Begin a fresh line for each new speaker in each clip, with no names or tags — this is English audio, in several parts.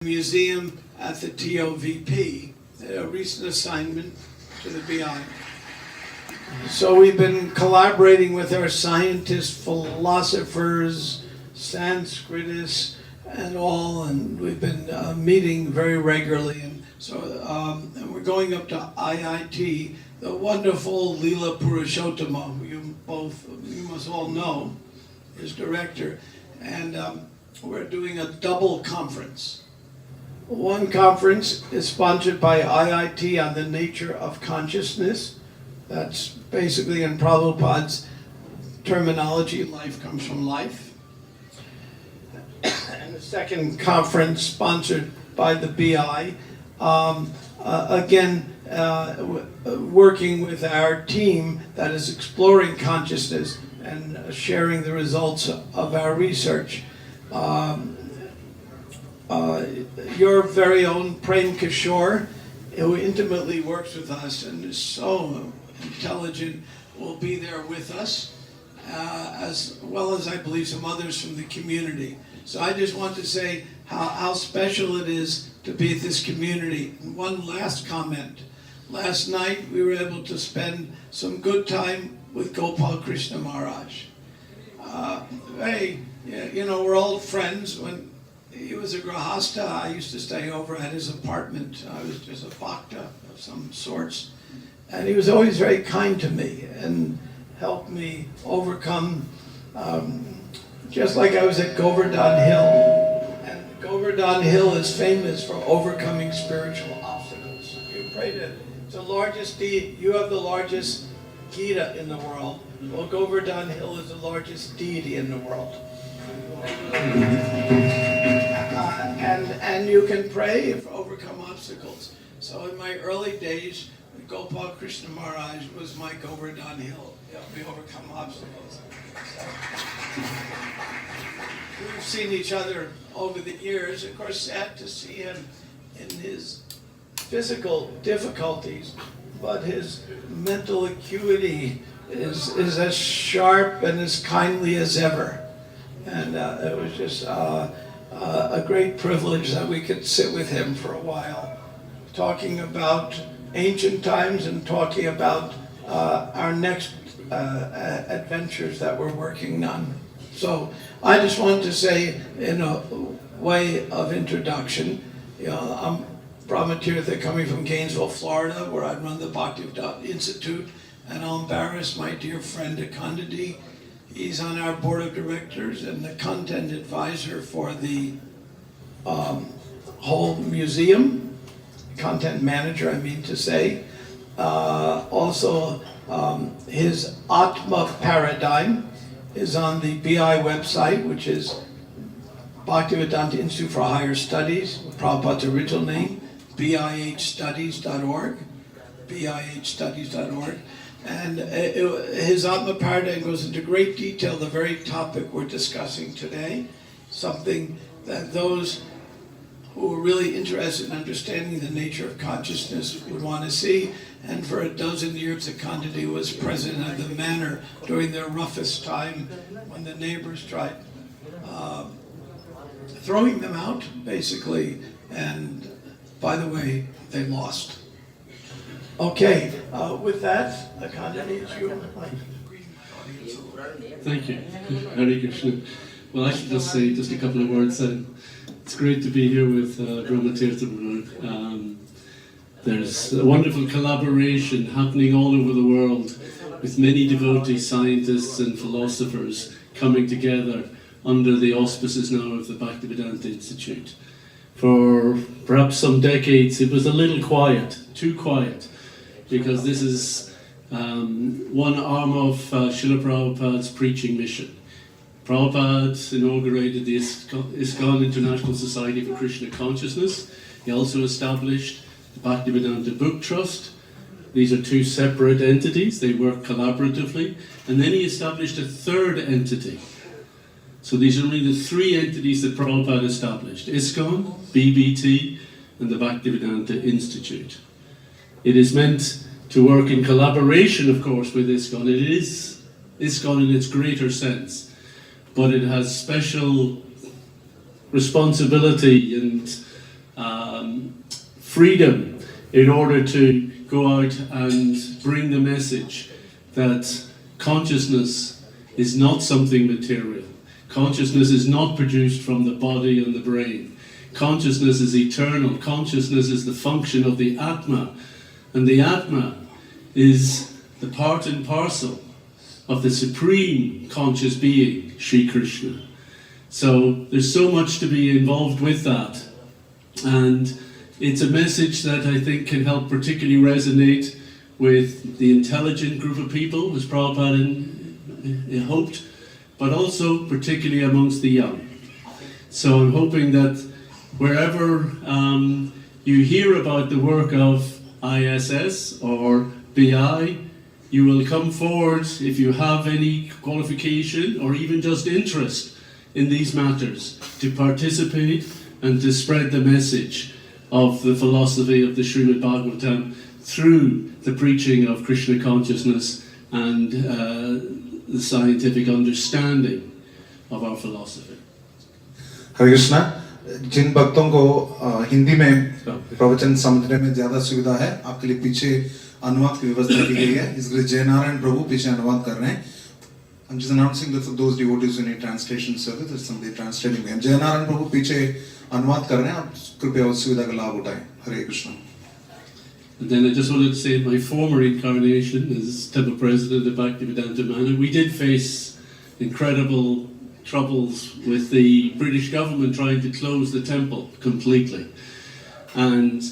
museum at the TOVP, a recent assignment to the BI. So we've been collaborating with our scientists, philosophers, Sanskritists, and all, and we've been meeting very regularly. And so and we're going up to IIT, the wonderful Lila Purushottama, who you must all know, is director, and we're doing a double conference. One conference is sponsored by IIT on the nature of consciousness. That's basically in Prabhupada's terminology, life comes from life. And the second conference sponsored by the BI, again, working with our team that is exploring consciousness and sharing the results of our research. Your very own Prem Kishore, who intimately works with us and is so intelligent, will be there with us, as well as I believe some others from the community. So I just want to say how special it is to be at this community. And one last comment. Last night we were able to spend some good time with Gopal Krishna Maharaj. We're old friends. When he was a grahasta, I used to stay over at his apartment. I was just a bhakta of some sorts. And he was always very kind to me and helped me overcome, just like I was at Govardhan Hill. And Govardhan Hill is famous for overcoming spiritual obstacles. You pray to the largest deity, you have the largest Gita in the world. Well, Govardhan Hill is the largest deity in the world. And you can pray to overcome obstacles. So in my early days, Gopal Krishna Maharaj was my Govardhan Hill. Helped me overcome obstacles. So, we've seen each other over the years. Of course, sad to see him in his physical difficulties, but his mental acuity is as sharp and as kindly as ever. And it was just a great privilege that we could sit with him for a while, talking about ancient times and talking about our next adventures that we're working on. So I just wanted to say, in a way of introduction, I'm Brahma Tirtha coming from Gainesville, Florida, where I run the Bhaktisiddhanta Institute, and I'll embarrass my dear friend Akhand. He's on our board of directors and the content advisor for the whole museum, content manager, I mean to say. Also, his Atma paradigm is on the BI website, which is Bhaktisiddhanta Institute for Higher Studies, Prabhupada's original name, bihstudies.org, bihstudies.org. And his Atma paradigm goes into great detail, the very topic we're discussing today, something that those who are really interested in understanding the nature of consciousness would want to see. And for a dozen years, Akhand was president of the manor during their roughest time when the neighbors tried throwing them out, basically. And by the way, they lost. Okay, with that, Akhand, it's you.
Thank you. Hare Krishna. Well, I should just say just a couple of words. It's great to be here with Brahma Tirtha. There's a wonderful collaboration happening all over the world with many devotee scientists and philosophers coming together under the auspices now of the Bhaktisiddhanta Institute. For perhaps some decades it was a little quiet, too quiet, because this is one arm of Srila Prabhupada's preaching mission. Prabhupada inaugurated the ISKCON International Society for Krishna Consciousness. He also established the Bhaktisiddhanta Book Trust. These are two separate entities, they work collaboratively. And then he established a third entity. So these are only the three entities that Prabhupada established: ISKCON, BBT, and the Bhaktisiddhanta Institute. It is meant to work in collaboration, of course, with ISKCON. It is ISKCON in its greater sense, but it has special responsibility and freedom in order to go out and bring the message that consciousness is not something material. Consciousness is not produced from the body and the brain. Consciousness is eternal. Consciousness is the function of the Atma. And the Atma is the part and parcel of the supreme conscious being, Sri Krishna. So there's so much to be involved with that. And it's a message that I think can help particularly resonate with the intelligent group of people, as Prabhupada hoped, but also particularly amongst the young. So I'm hoping that wherever you hear about the work of ISS or BI, you will come forward if you have any qualification or even just interest in these matters to participate and to spread the message of the philosophy of the Srimad Bhagavatam through the preaching of Krishna consciousness and the scientific understanding of our philosophy.
हरे कृष्णा। जिन भक्तों को हिंदी में प्रवचन समझने में ज्यादा सुविधा है, आपके लिए पीछे अनुवाद की व्यवस्था की गई है। इसके लिए जयनारायण प्रभु पीछे अनुवाद कर रहे हैं। I'm just announcing that for those devotees who need translation service, there's somebody translating them. Jainarayan प्रभु पीछे अनुवाद कर रहे हैं, आप कृपया उस सुविधा का लाभ उठाएं। हरे Krishna.
And then I just wanted to say my former incarnation as Temple President of Bhaktisiddhanta Manor, we did face incredible troubles with the British government trying to close the temple completely. And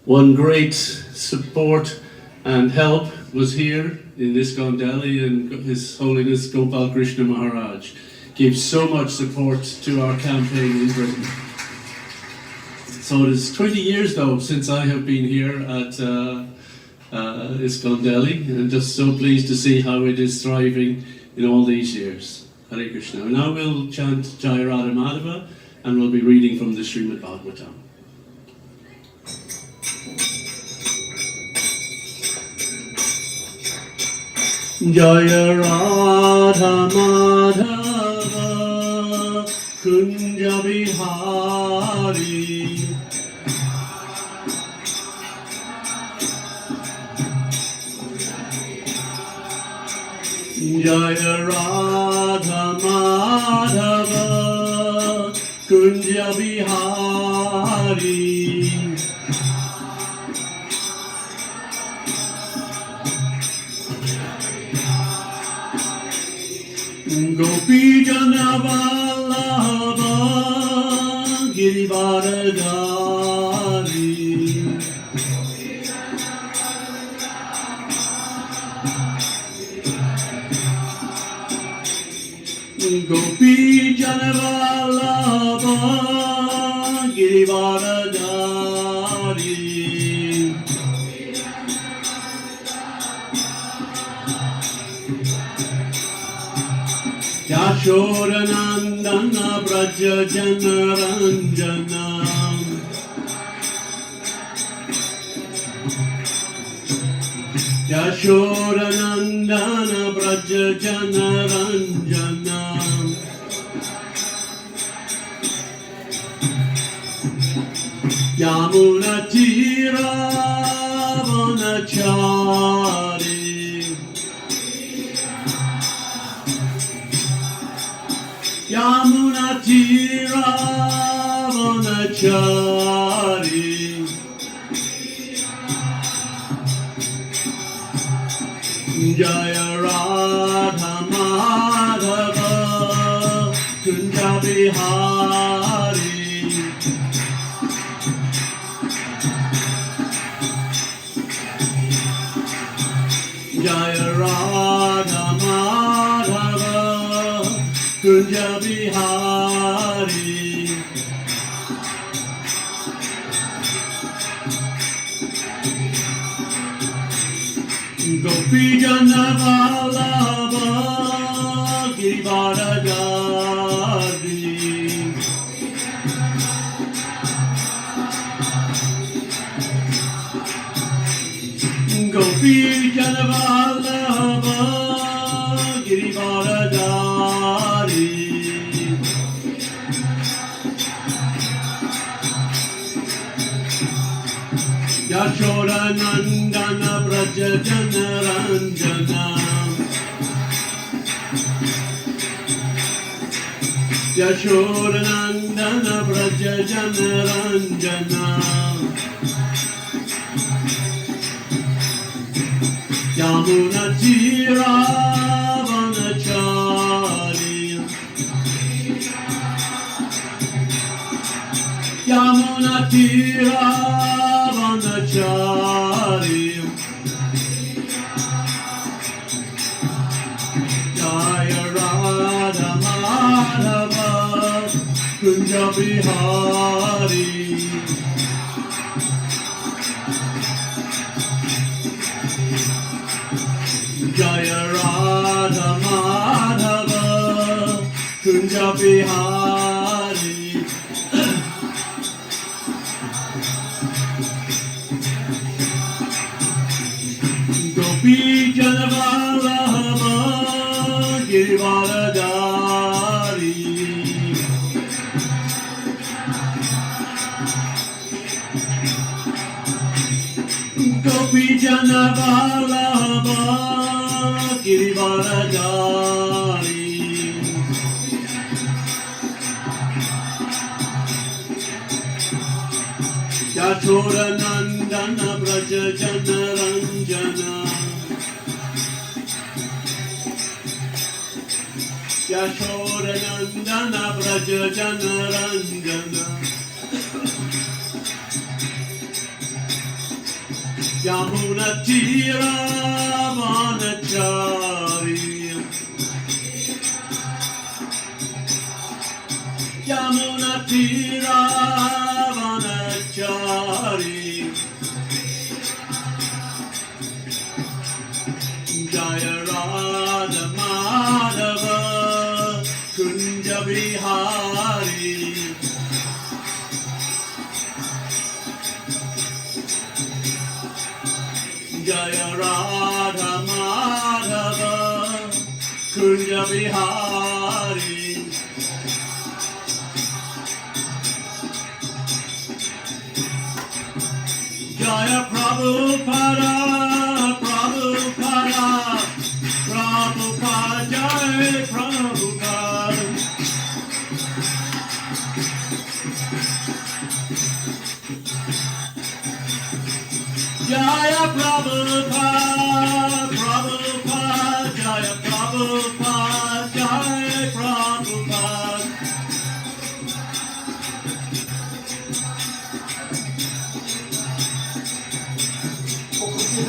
one great support and help was here in ISKCON Delhi, and His Holiness Gopal Krishna Maharaj gave so much support to our campaign in Britain. So it is 20 years though since I have been here at ISKCON Delhi, and just so pleased to see how it is thriving in all these years. Hare Krishna. And now we'll chant Jai Radha Madhava, and we'll be reading from the Srimad Bhagavatam. Jaya Radha Madhava Kunja Bihari Jaya Radha Madhava Kunja Bihari Gopi Jana Vallabha Girivaradhari Gopi Jana Vallabha Girivaradhari Yashodanandana Braja Janaranjana Yashodanandana Braja Janaranjana Yamuna Tira Vanachari Yamuna Tira Vanachari Jaya Radha Madhava Kunja Bihari Jaya Radha Madhava Kunja Bihari Gopi Jana Vallabha Girivaradhari Gopi Jana Vallabha Girivaradhari Yashoda Nandana Braja Jana Ranjana Yashoda Nandana Braja Jana Ranjana Yamuna Tira Vanachari Yamuna Tira Vanachari Jaya Radha Madhava Kunja Bihari Jaya Radha Madhava Kunja Bihari Gopi Janavallabha Girivaradari Gopi Janavallabha Girivaradari Yashoda Nandana Braja Jana Ranjana Yashoda Nandana Braja Jana Ranjana Yamuna Tira Vanachari Yamuna Tira Vanachari Jaya Radha Madhava Kunja Bihari Jaya Radha Madhava Kunja Bihari Jaya Prabhupada Prabhupada Prabhupada Jaya Prabhupada Jaya Prabhupada Prabhupada Jaya Prabhupada Jaya Prabhupada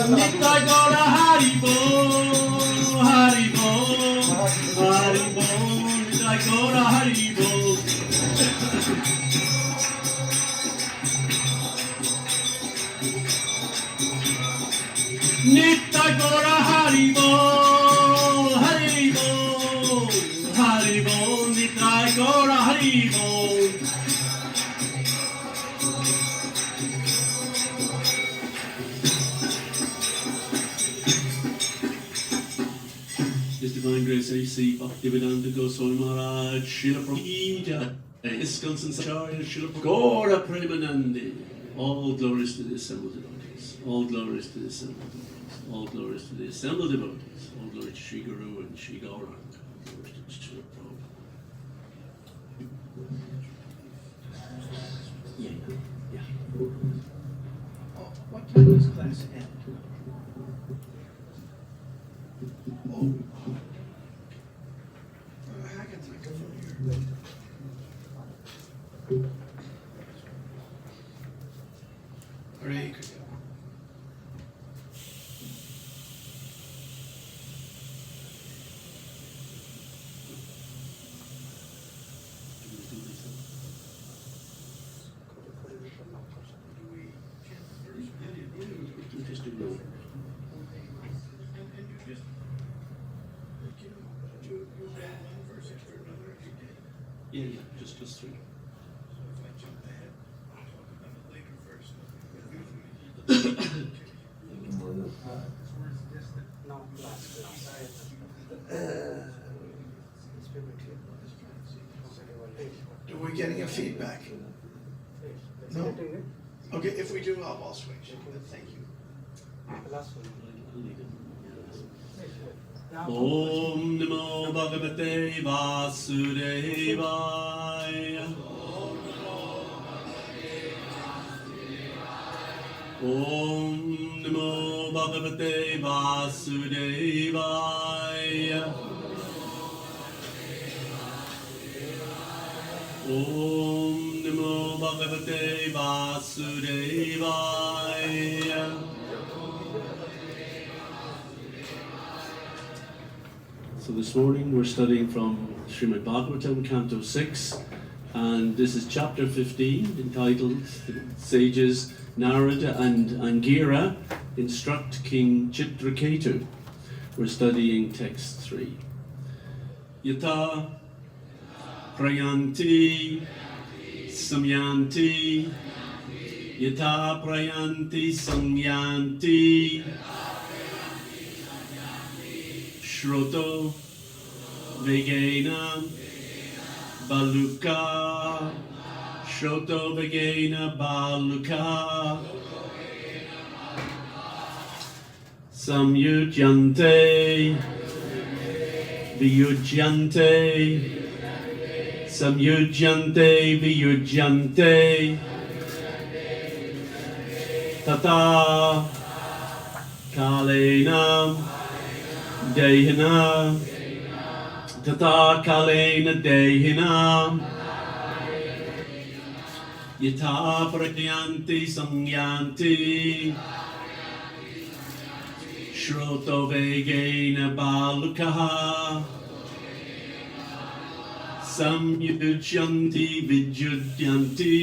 Nitai Gora Haribo Haribo Haribo Nitai Gora Haribo Nitai Gora Haribo Haribo Haribo Nitai Gora Haribo His Divine Grace A.C. Bhaktisiddhanta Goswami Maharaj Srila Prabhupada ISKCON Sancharya Srila Gora Premanandi. All glories to the assembled devotees. All glories to the assembled devotees. All glories to the assembled devotees. All glory to Sri Guru and Sri Gauranga. All glory to Srila Prabhupada. Yeah.
Oh, what time does class end? Oh. I can think of from here. Hare Krishna.
Yeah, just three.
So if I jump ahead, I'll talk about it later first.
No, last
Are we getting a feedback? No. Okay, if we do, I'll switch. Thank you.
Om Namo Bhagavate Vasudevaya. Om Namo Bhagavate Vasudevaya. Om Namo Bhagavate Vasudevaya. So this morning we're studying from Srimad Bhagavatam, Canto 6, and this is chapter 15, entitled Sages Narada and Angira Instruct King Chitraketu. We're studying text 3. Yata Prayanti Samyanti Yata Prayanti Samyanti Shroto Vegena Baluka Shroto Vegena Baluka Samyujyante Viyujyante Samyujyante Viyujyante Tata Kalena Dehina Tata Kalena Dehina Yata Pratyanti Samyanti Shroto Vegena Balukaha Samyujyanti Vijudyanti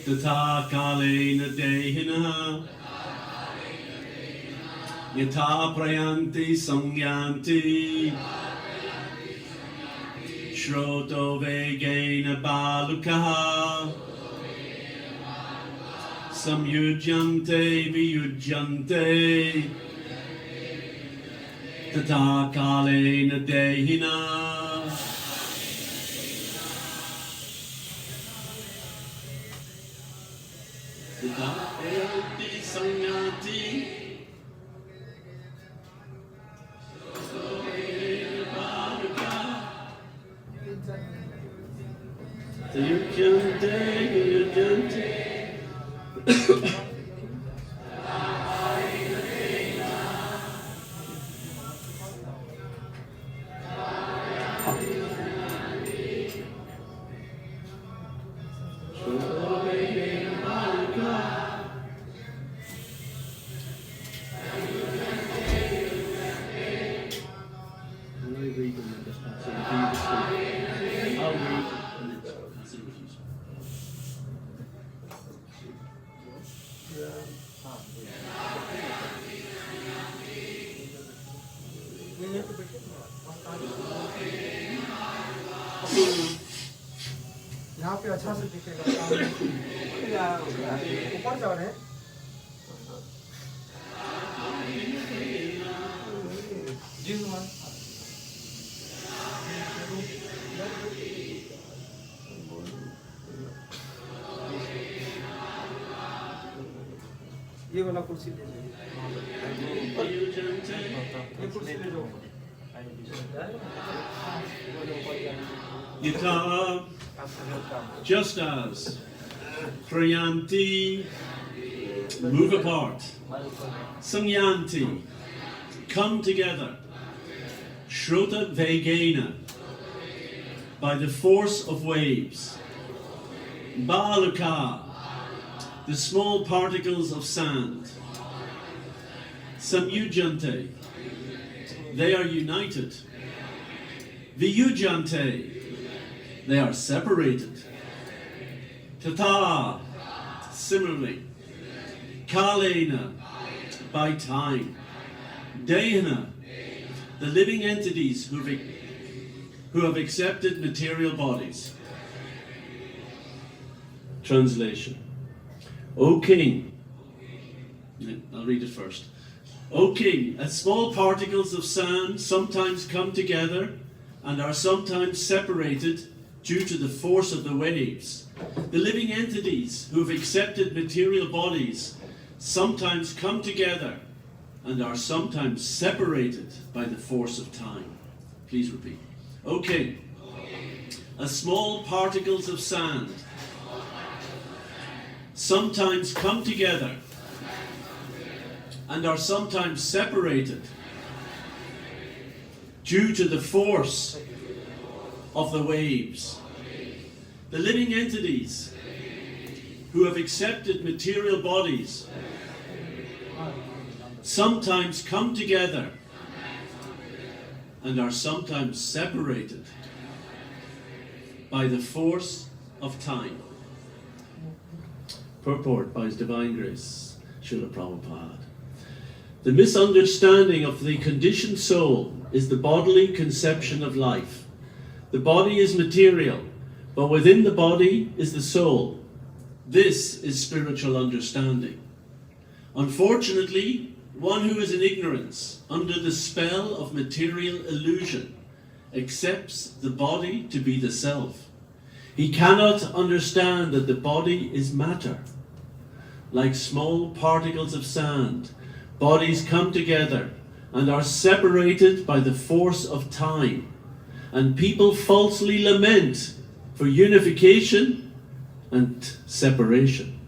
Tata Kalena Dehina Yata Prayanti Samyanti Shroto Vegena Balukaha Samyujyante Viyujyante Tata Kalena Dehina Tata Prayanti Samyanti Yujyante, Yujyante.
यहाँ पे अच्छा से दिखेगा सामने ऊपर जा रहे हैं जी मान ये वाला कुर्सी ले लीजिए ये कुर्सी ले लो
Yata, just as Prayanti move apart, Samyanti come together, Shrota Vegena by the force of waves, Baluka the small particles of sand, Samyujyante they are united, Viyujyante they are separated. Tata, similarly. Kalena, by time. Dehana, the living entities who have accepted material bodies. Translation. O King, I'll read it first. O King, as small particles of sand sometimes come together and are sometimes separated due to the force of the waves. The living entities who have accepted material bodies sometimes come together and are sometimes separated by the force of time. Please repeat. Okay. As small particles of sand sometimes come together and are sometimes separated due to the force of the waves. The living entities who have accepted material bodies sometimes come together and are sometimes separated by the force of time. Purport by His Divine Grace, Srila Prabhupada. The misunderstanding of the conditioned soul is the bodily conception of life. The body is material, but within the body is the soul. This is spiritual understanding. Unfortunately, one who is in ignorance, under the spell of material illusion, accepts the body to be the self. He cannot understand that the body is matter. Like small particles of sand, bodies come together and are separated by the force of time, and people falsely lament for unification and separation.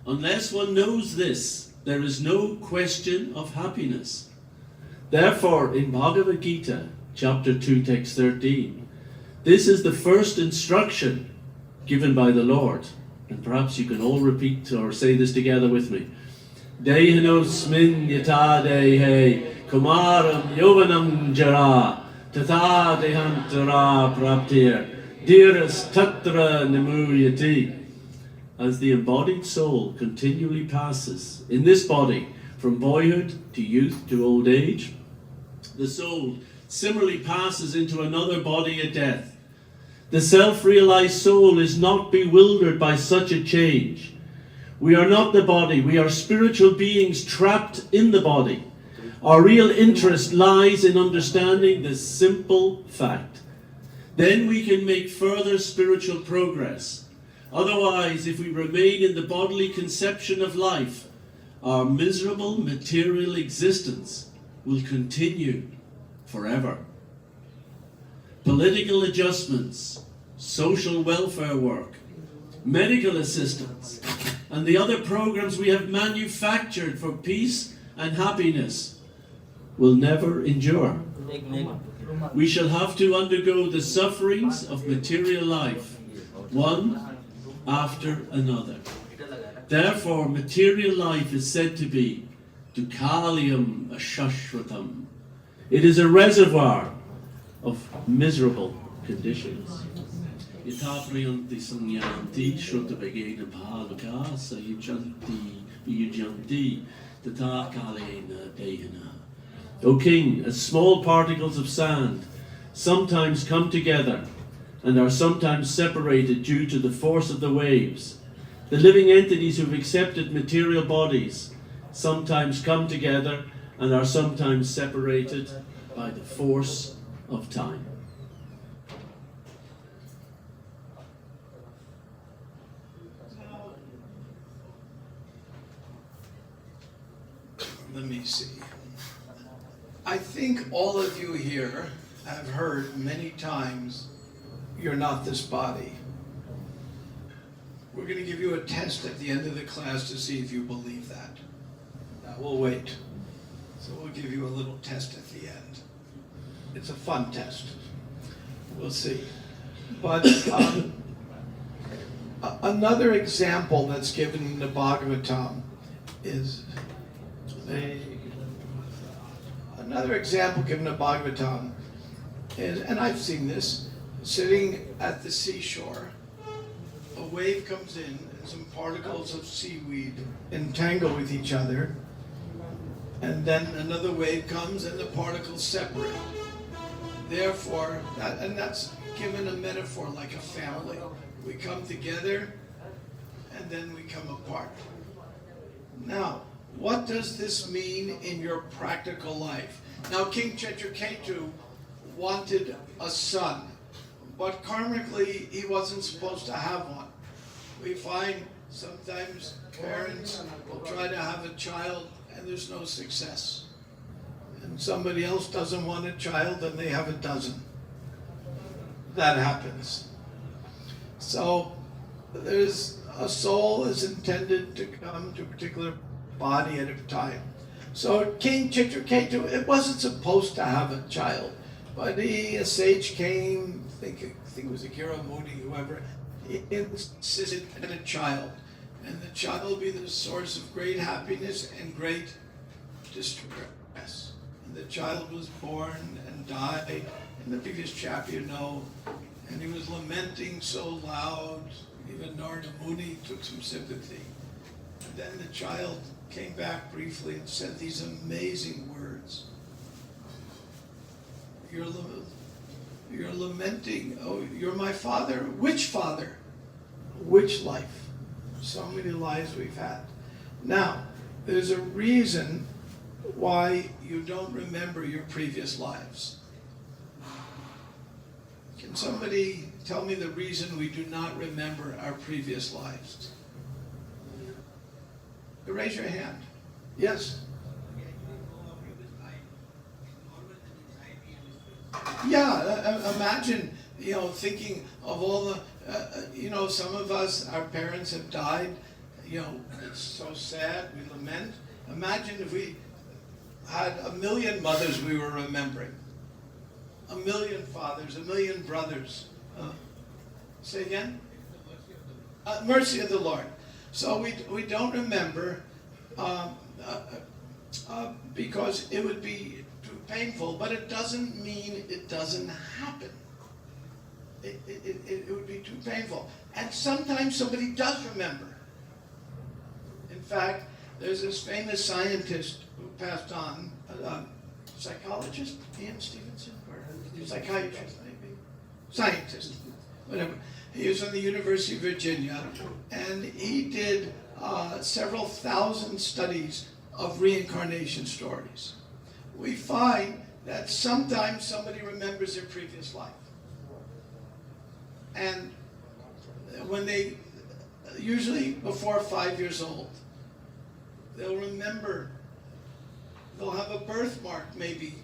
Unless one knows this, there is no question of happiness. Therefore, in Bhagavad Gita, chapter 2, text 13, this is the first instruction given by the Lord. And perhaps you can all repeat or say this together with me. Dehinosmin yata dehe kumaram yovanam jara tatha dehantara praptir dhiras tatra nimuyati. As the embodied soul continually passes in this body from boyhood to youth to old age, the soul similarly passes into another body at death. The self-realized soul is not bewildered by such a change. We are not the body, we are spiritual beings trapped in the body. Our real interest lies in understanding this simple fact. Then we can make further spiritual progress. Otherwise, if we remain in the bodily conception of life, our miserable material existence will continue forever. Political adjustments, social welfare work, medical assistance, and the other programs we have manufactured for peace and happiness will never endure. We shall have to undergo the sufferings of material life, one after another. Therefore, material life is said to be Dukalium Ashashvatam. It is a reservoir of miserable conditions. Yatapriyanti sanyanti shrutavegena bhaluka sayujanti viyujanti tata kalena dehana. O King, as small particles of sand sometimes come together and are sometimes separated due to the force of the waves, the living entities who have accepted material bodies sometimes come together and are sometimes separated by the force of time.
Let me see. I think all of you here have heard many times, you're not this body. We're going to give you a test at the end of the class to see if you believe that. Now we'll wait. So we'll give you a little test at the end. It's a fun test. We'll see. But another example that's given in the Bhagavatam is another example given in the Bhagavatam is, and I've seen this, sitting at the seashore, a wave comes in and some particles of seaweed entangle with each other, and then another wave comes and the particles separate. Therefore, that's given a metaphor like a family. We come together and then we come apart. Now, what does this mean in your practical life? Now, King Chetraketu wanted a son, but karmically he wasn't supposed to have one. We find sometimes parents will try to have a child and there's no success. And somebody else doesn't want a child and they have a dozen. That happens. So there's a soul is intended to come to a particular body at a time. So King Chitraketu, it wasn't supposed to have a child, but a sage came, I think it was Akira Modi, whoever, he insisted on a child. And the child will be the source of great happiness and great distress. And the child was born and died. In the previous chapter, you know, and he was lamenting so loud, even Narada Muni took some sympathy. And then the child came back briefly and said these amazing words. You're lamenting, oh, you're my father? Which father? Which life? So many lives we've had. Now, there's a reason why you don't remember your previous lives. Can somebody tell me the reason we do not remember our previous lives? Raise your hand. Yes? Yeah, imagine, thinking of all the, some of us, our parents have died, it's so sad, we lament. Imagine if we had 1 million mothers we were remembering. 1 million fathers, 1 million brothers. Say again? Mercy of the Lord. So we don't remember because it would be too painful, but it doesn't mean it doesn't happen. It would be too painful. And sometimes somebody does remember. In fact, there's this famous scientist who passed on, psychologist, Ian Stevenson, or psychiatrist maybe, scientist, whatever. He was from the University of Virginia, and he did several thousand studies of reincarnation stories. We find that sometimes somebody remembers their previous life. And when they, usually before 5 years old, they'll remember, they'll have a birthmark maybe,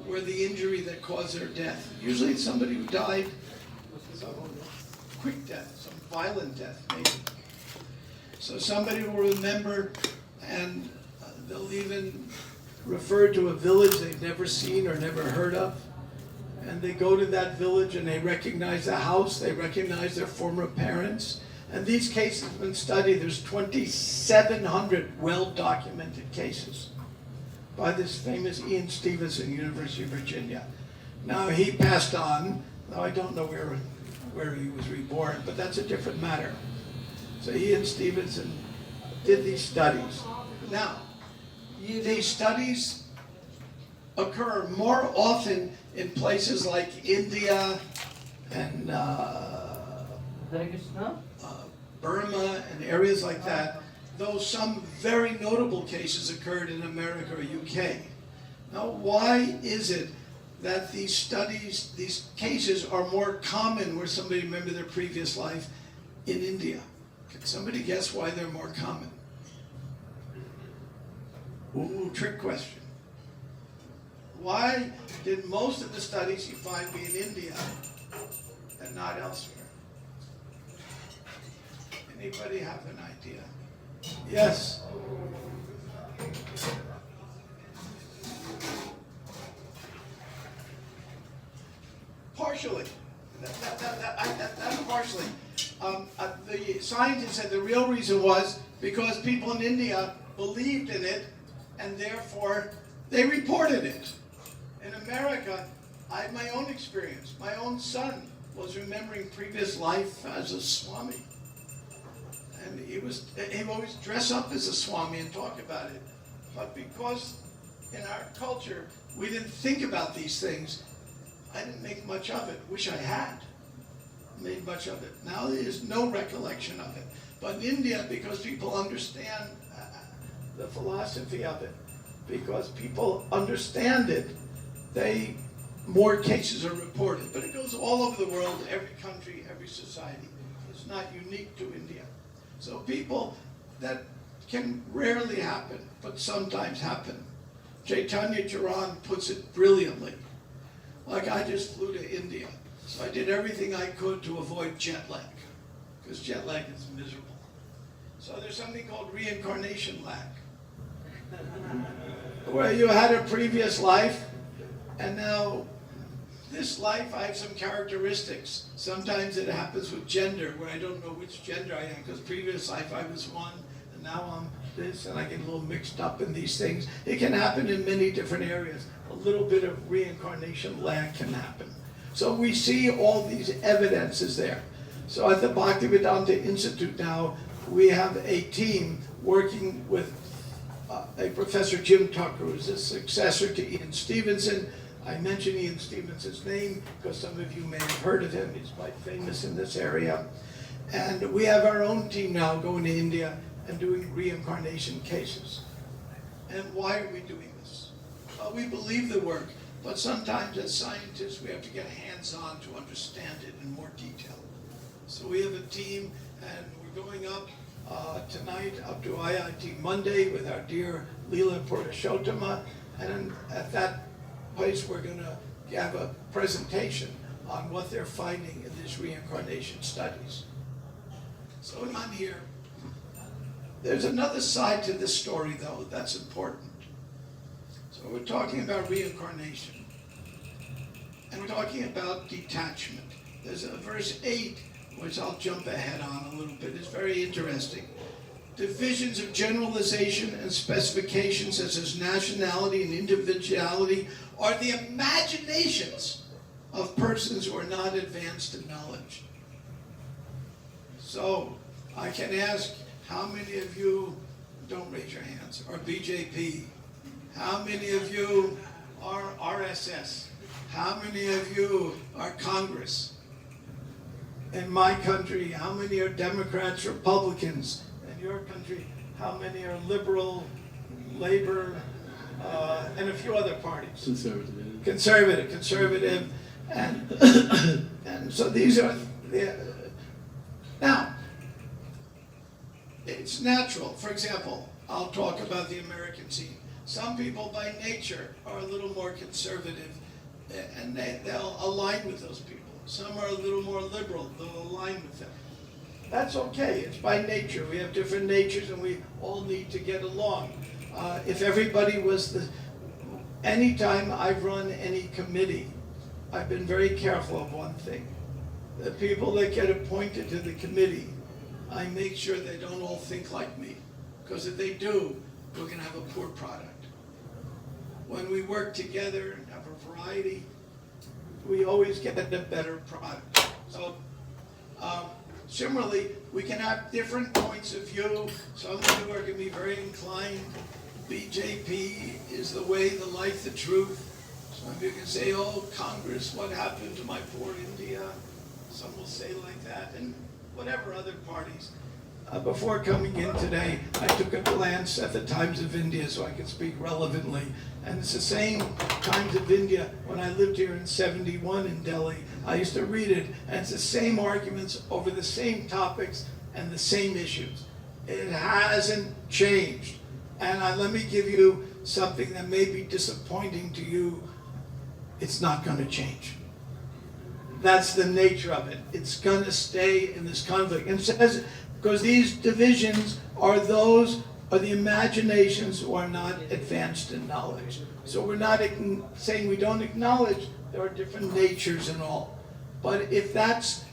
where the injury that caused their death. Usually it's somebody who died some quick death, some violent death maybe. So somebody will remember, and they'll even refer to a village they've never seen or never heard of. And they go to that village and they recognize the house, they recognize their former parents. And these cases have been studied. There's 2,700 well-documented cases by this famous Ian Stevenson, University of Virginia. Now he passed on. Now I don't know where he was reborn, but that's a different matter. So Ian Stevenson did these studies. Now, these studies occur more often in places like India and Burma and areas like that, though some very notable cases occurred in America or UK. Now, why is it that these studies, these cases are more common where somebody remembered their previous life in India? Can somebody guess why they're more common? Ooh, trick question. Why did most of the studies you find be in India and not elsewhere? Anybody have an idea? Yes? Partially. That's partially. The scientists said the real reason was because people in India believed in it and therefore they reported it. In America, I had my own experience. My own son was remembering previous life as a Swami. And he would always dress up as a Swami and talk about it. But because in our culture we didn't think about these things, I didn't make much of it. Wish I had made much of it. Now there's no recollection of it. But in India, because people understand the philosophy of it, because people understand it, they more cases are reported, but it goes all over the world, every country, every society. It's not unique to India. So people, that can rarely happen, but sometimes happen. Chaitanya Charan puts it brilliantly. Like, I just flew to India, so I did everything I could to avoid jet lag, because jet lag is miserable. So there's something called reincarnation lag, where you had a previous life, and now this life I have some characteristics. Sometimes it happens with gender, where I don't know which gender I am, because previous life I was one, and now I'm this, and I get a little mixed up in these things. It can happen in many different areas. A little bit of reincarnation lag can happen. So we see all these evidences there. So at the Bhaktisiddhanta Institute now, we have a team working with a Professor Jim Tucker, who's a successor to Ian Stevenson. I mention Ian Stevenson's name because some of you may have heard of him. He's quite famous in this area. And we have our own team now going to India and doing reincarnation cases. And why are we doing this? Well, we believe the work, but sometimes as scientists we have to get hands-on to understand it in more detail. So we have a team, and we're going up tonight up to IIT Monday with our dear Lila Bhagwat, and at that place we're going to have a presentation on what they're finding in these reincarnation studies. So I'm here. There's another side to this story, though, that's important. So we're talking about reincarnation, and we're talking about detachment. There's a verse 8, which I'll jump ahead on a little bit. It's very interesting. Divisions of generalization and specification, such as nationality and individuality, are the imaginations of persons who are not advanced in knowledge. So I can ask, how many of you, don't raise your hands, are BJP? How many of you are RSS? How many of you are Congress? In my country, how many are Democrats, Republicans? In your country, how many are liberal, labor, and a few other parties? Conservative, and and so these are the. Now, it's natural. For example, I'll talk about the American scene. Some people by nature are a little more conservative, and they'll align with those people. Some are a little more liberal, they'll align with them. That's okay, it's by nature. We have different natures and we all need to get along. If everybody was anytime I've run any committee, I've been very careful of one thing. The people that get appointed to the committee, I make sure they don't all think like me. Because if they do, we're going to have a poor product. When we work together and have a variety, we always get a better product. So, similarly, we can have different points of view. Some of you are going to be very inclined. BJP is the way, the life, the truth. Some of you can say, oh, Congress, what happened to my poor India? Some will say like that, and whatever other parties. Before coming in today, I took a glance at the Times of India so I could speak relevantly. And it's the same Times of India when I lived here in '71 in Delhi. I used to read it, and it's the same arguments over the same topics and the same issues. It hasn't changed. And let me give you something that may be disappointing to you. It's not going to change. That's the nature of it. It's going to stay in this conflict. And it says, because these divisions are the imaginations who are not advanced in knowledge. So we're not saying we don't acknowledge there are different natures and all. But if that's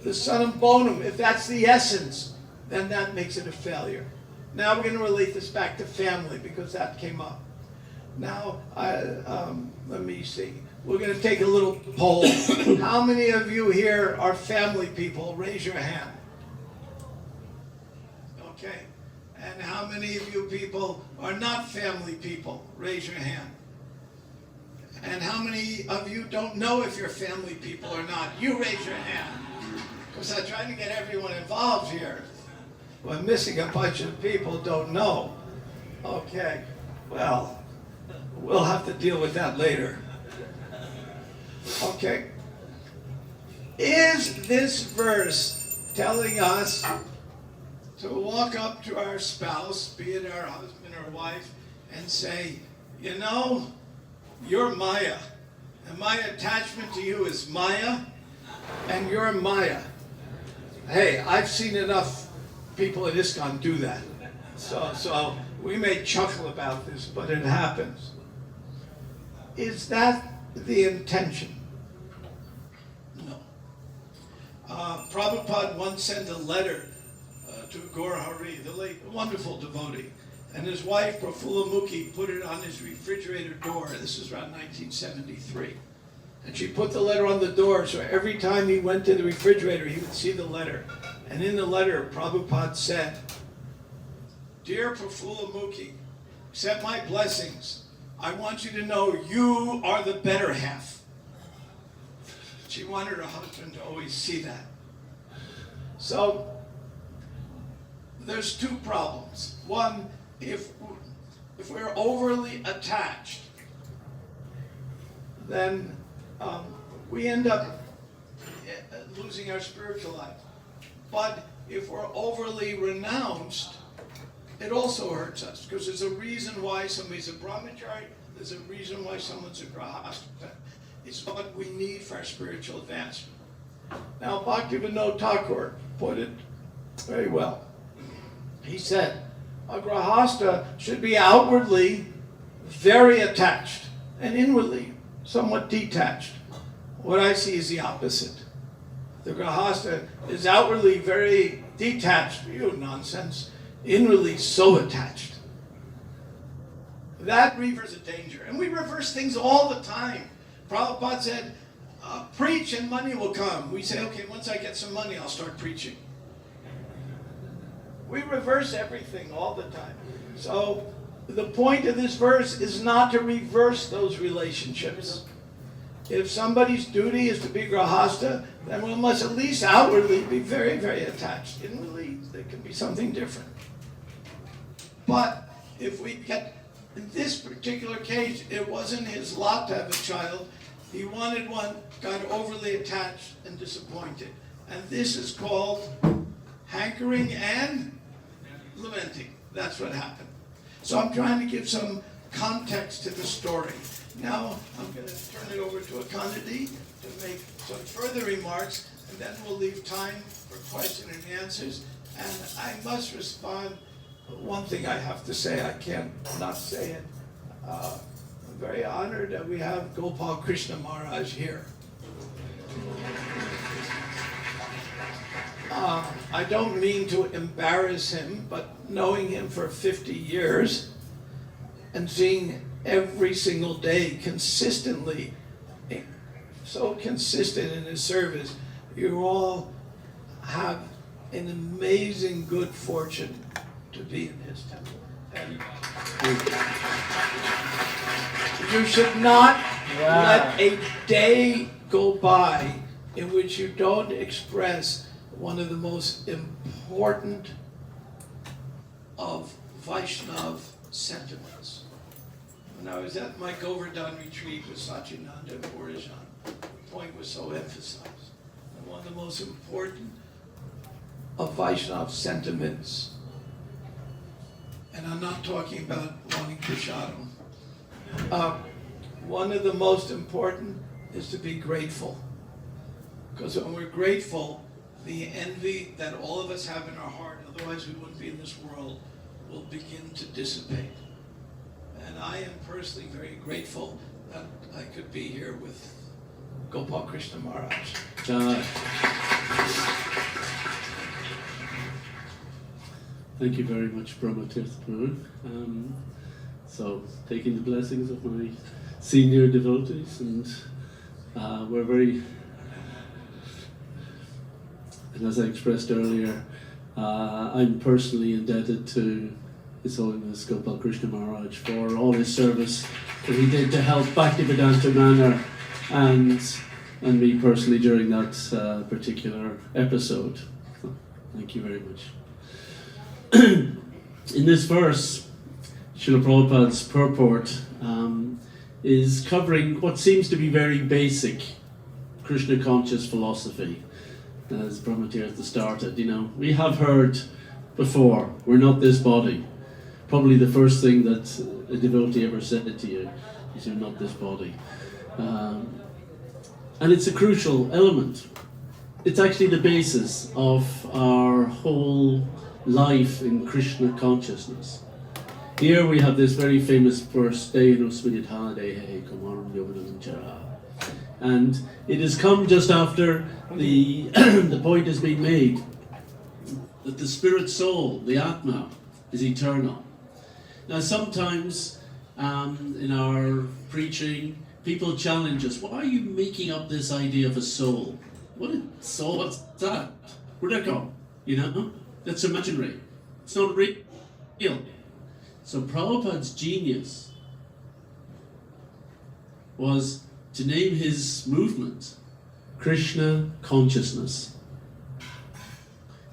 the sunum bonum, if that's the essence, then that makes it a failure. Now we're going to relate this back to family because that came up. Now, let me see. We're going to take a little poll. How many of you here are family people? Raise your hand. Okay. And how many of you people are not family people? Raise your hand. And how many of you don't know if you're family people or not? You raise your hand. Because I'm trying to get everyone involved here. We're missing a bunch of people don't know. Okay. Well, we'll have to deal with that later. Okay. Is this verse telling us to walk up to our spouse, be it our husband or wife, and say, you know, you're Maya, and my attachment to you is Maya, and you're Maya. Hey, I've seen enough people at ISKCON do that. So we may chuckle about this, but it happens. Is that the intention? No. Prabhupada once sent a letter to Gaur Hari, the late wonderful devotee, and his wife Prafula Mukhi put it on his refrigerator door. This is around 1973. And she put the letter on the door, so every time he went to the refrigerator, he would see the letter. And in the letter, Prabhupada said, "Dear Prafula Mukhi, accept my blessings. I want you to know you are the better half." She wanted her husband to always see that. So, there's two problems. One, if we're overly attached, then we end up losing our spiritual life. But if we're overly renounced, it also hurts us, because there's a reason why somebody's a brahmachari, there's a reason why someone's a grahasta. It's what we need for our spiritual advancement. Now, Bhaktisiddhanta Thakur put it very well. He said, a grahasta should be outwardly very attached and inwardly somewhat detached. What I see is the opposite. The grahasta is outwardly very detached, nonsense, inwardly so attached. That reverse a danger. And we reverse things all the time. Prabhupada said, preach and money will come. We say, okay, once I get some money, I'll start preaching. We reverse everything all the time. So the point of this verse is not to reverse those relationships. If somebody's duty is to be grahasta, then we must at least outwardly be very, very attached. Inwardly, there can be something different. But if we get, in this particular case, it wasn't his lot to have a child. He wanted one, got overly attached and disappointed. And this is called hankering and lamenting. That's what happened. So I'm trying to give some context to the story. Now I'm going to turn it over to Akandadi to make some further remarks, and then we'll leave time for question and answers. And I must respond. One thing I have to say, I can't not say it. I'm very honored that we have Gopal Krishna Maharaj here. I don't mean to embarrass him, but knowing him for 50 years and seeing every single day consistently, so consistent in his service, you all have an amazing good fortune to be in his temple. And you should not let a day go by in which you don't express one of the most important of Vaishnav sentiments. When I was at my Govardhan retreat with Sachinanda and Purijan, the point was so emphasized. And one of the most important of Vaishnav sentiments, and I'm not talking about wanting prasadam, one of the most important is to be grateful. Because when we're grateful, the envy that all of us have in our heart, otherwise we wouldn't be in this world, will begin to dissipate. And I am personally very grateful that I could be here with Gopal Krishna Maharaj.
Thank you very much, Brahma Tirth Prabhu. So, taking the blessings of my senior devotees, and we're very, and as I expressed earlier, I'm personally indebted to His Holiness Gopal Krishna Maharaj for all his service that he did to help Bhaktisiddhanta Manor and me personally during that particular episode. So, thank you very much. In this verse, Srila Prabhupada's purport is covering what seems to be very basic Krishna conscious philosophy, as Brahmatirtha started. You know, we have heard before, we're not this body. Probably the first thing that a devotee ever said to you is, you're not this body. And it's a crucial element. It's actually the basis of our whole life in Krishna consciousness. Here we have this very famous verse, and it has come just after the the point has been made that the spirit soul, the Atma, is eternal. Now sometimes in our preaching, people challenge us, why are you making up this idea of a soul? What is soul? What's that? Where'd that come? You know? That's imaginary. It's not real. So Prabhupada's genius was to name his movement Krishna consciousness.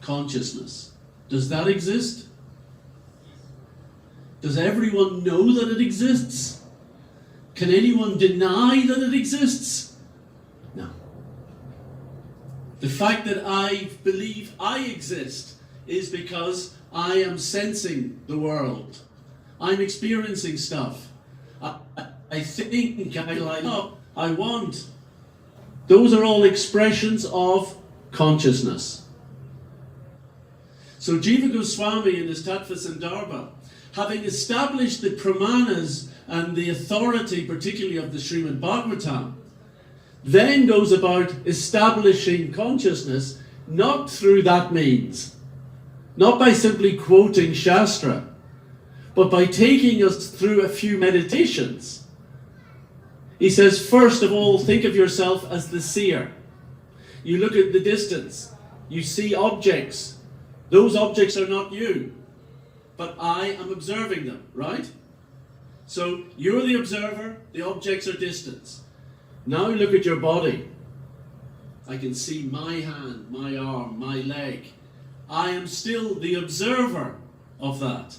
Consciousness. Does that exist? Does everyone know that it exists? Can anyone deny that it exists? No. The fact that I believe I exist is because I am sensing the world. I'm experiencing stuff. I think, I like, oh, I want. Those are all expressions of consciousness. So Jiva Goswami in his Tattva Sandarbha, having established the pramanas and the authority, particularly of the Srimad Bhagavatam, then goes about establishing consciousness not through that means, not by simply quoting Shastra, but by taking us through a few meditations. He says, first of all, think of yourself as the seer. You look at the distance, you see objects. Those objects are not you, but I am observing them, right? So you're the observer, the objects are distant. Now look at your body. I can see my hand, my arm, my leg. I am still the observer of that.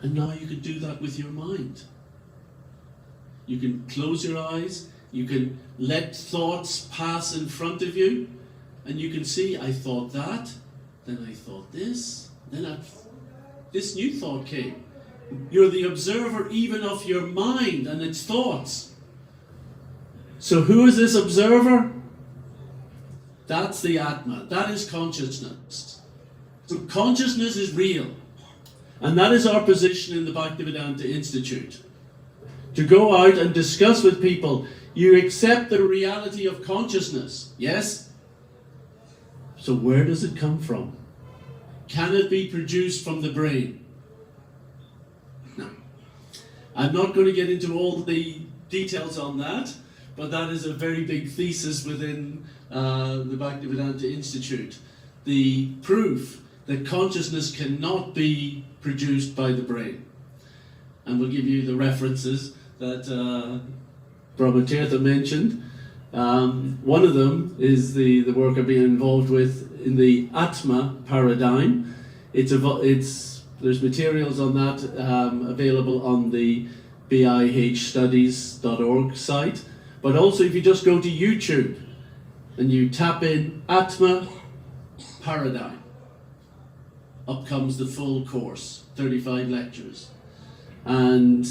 And now you can do that with your mind. You can close your eyes, you can let thoughts pass in front of you, and you can see, I thought that, then I thought this, then this new thought came. You're the observer even of your mind and its thoughts. So who is this observer? That's the Atma. That is consciousness. So consciousness is real. And that is our position in the Bhaktisiddhanta Institute. To go out and discuss with people, you accept the reality of consciousness, yes? So where does it come from? Can it be produced from the brain? No. I'm not going to get into all the details on that, but that is a very big thesis within the Bhaktisiddhanta Institute. The proof that consciousness cannot be produced by the brain. And we'll give you the references that Brahmatirtha mentioned. One of them is the work I've been involved with in the Atma paradigm. There's materials on that available on the bihstudies.org site. But also if you just go to YouTube and you tap in Atma paradigm, up comes the full course, 35 lectures. And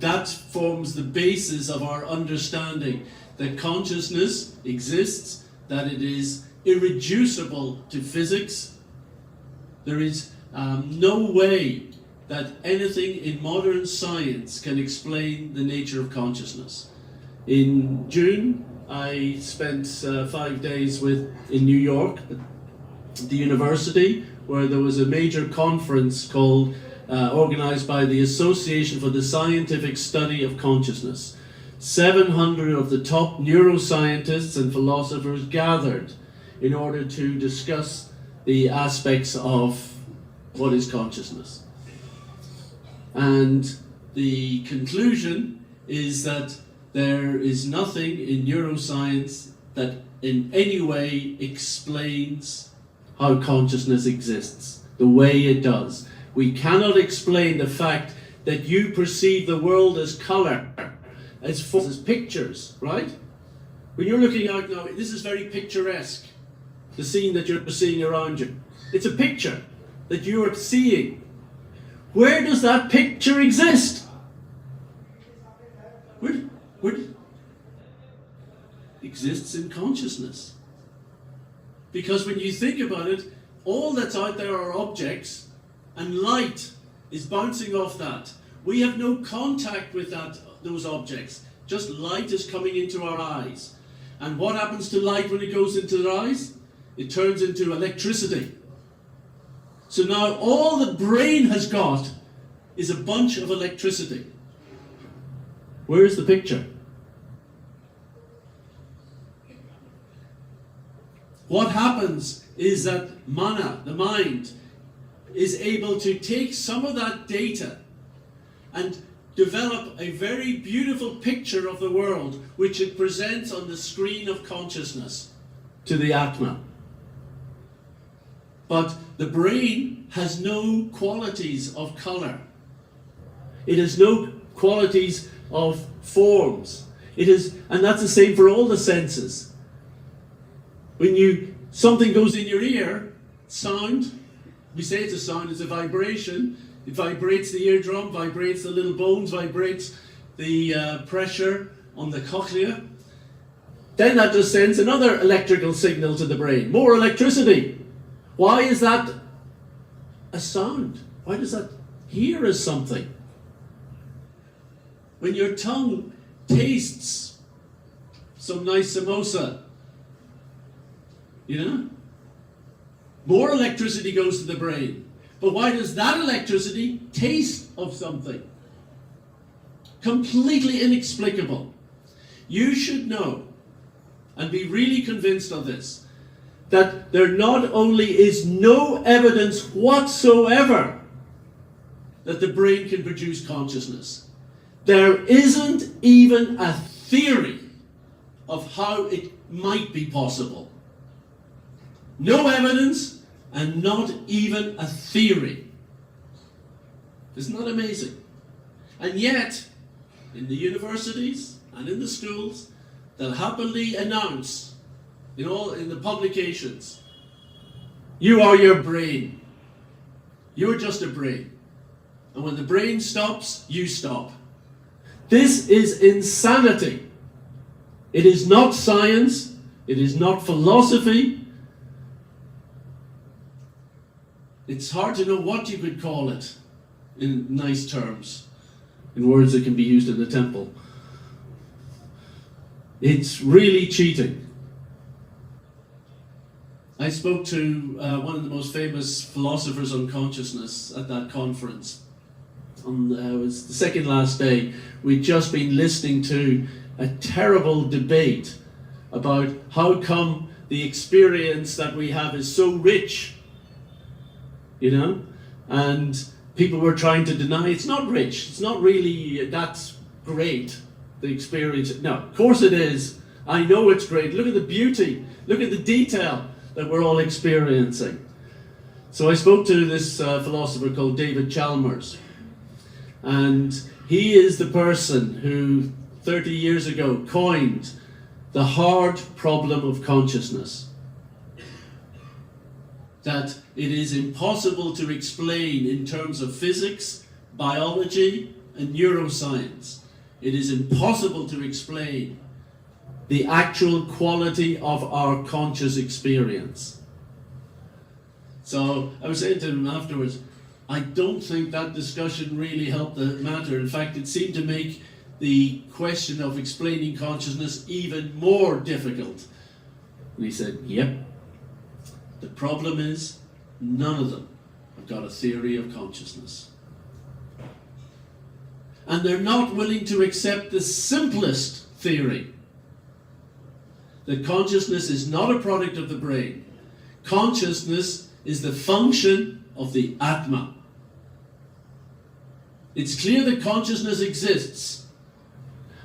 that forms the basis of our understanding that consciousness exists, that it is irreducible to physics. There is no way that anything in modern science can explain the nature of consciousness. In June, I spent 5 days in New York, at the university, where there was a major conference called organized by the Association for the Scientific Study of Consciousness. 700 of the top neuroscientists and philosophers gathered in order to discuss the aspects of what is consciousness. And the conclusion is that there is nothing in neuroscience that in any way explains how consciousness exists, the way it does. We cannot explain the fact that you perceive the world as color, as pictures, right? When you're looking out now, this is very picturesque, the scene that you're seeing around you. It's a picture that you are seeing. Where does that picture exist? Where it exists in consciousness. Because when you think about it, all that's out there are objects, and light is bouncing off that. We have no contact with those objects. Just light is coming into our eyes. And what happens to light when it goes into the eyes? It turns into electricity. So now all the brain has got is a bunch of electricity. Where's the picture? What happens is that mana, the mind, is able to take some of that data and develop a very beautiful picture of the world, which it presents on the screen of consciousness to the Atma. But the brain has no qualities of color. It has no qualities of forms. And that's the same for all the senses. When something goes in your ear, sound, we say it's a sound, it's a vibration. It vibrates the eardrum, vibrates the little bones, vibrates the pressure on the cochlea. Then that just sends another electrical signal to the brain. More electricity. Why is that a sound? Why does that hear as something? When your tongue tastes some nice samosa, more electricity goes to the brain. But why does that electricity taste of something? Completely inexplicable. You should know, and be really convinced of this, that there not only is no evidence whatsoever that the brain can produce consciousness, there isn't even a theory of how it might be possible. No evidence, and not even a theory. Isn't that amazing? And yet, in the universities and in the schools, they'll happily announce in the publications, you are your brain. You're just a brain. And when the brain stops, you stop. This is insanity. It is not science. It is not philosophy. It's hard to know what you could call it in nice terms, in words that can be used in the temple. It's really cheating. I spoke to one of the most famous philosophers on consciousness at that conference. It was the second last day. We'd just been listening to a terrible debate about how come the experience that we have is so rich, and people were trying to deny it's not rich. It's not really that great, the experience. No, of course it is. I know it's great. Look at the beauty. Look at the detail that we're all experiencing. So I spoke to this philosopher called David Chalmers. And he is the person who 30 years ago coined the hard problem of consciousness. That it is impossible to explain in terms of physics, biology, and neuroscience. It is impossible to explain the actual quality of our conscious experience. So I was saying to him afterwards, I don't think that discussion really helped the matter. In fact, it seemed to make the question of explaining consciousness even more difficult. And he said, yep. The problem is, none of them have got a theory of consciousness. And they're not willing to accept the simplest theory. That consciousness is not a product of the brain. Consciousness is the function of the Atma. It's clear that consciousness exists.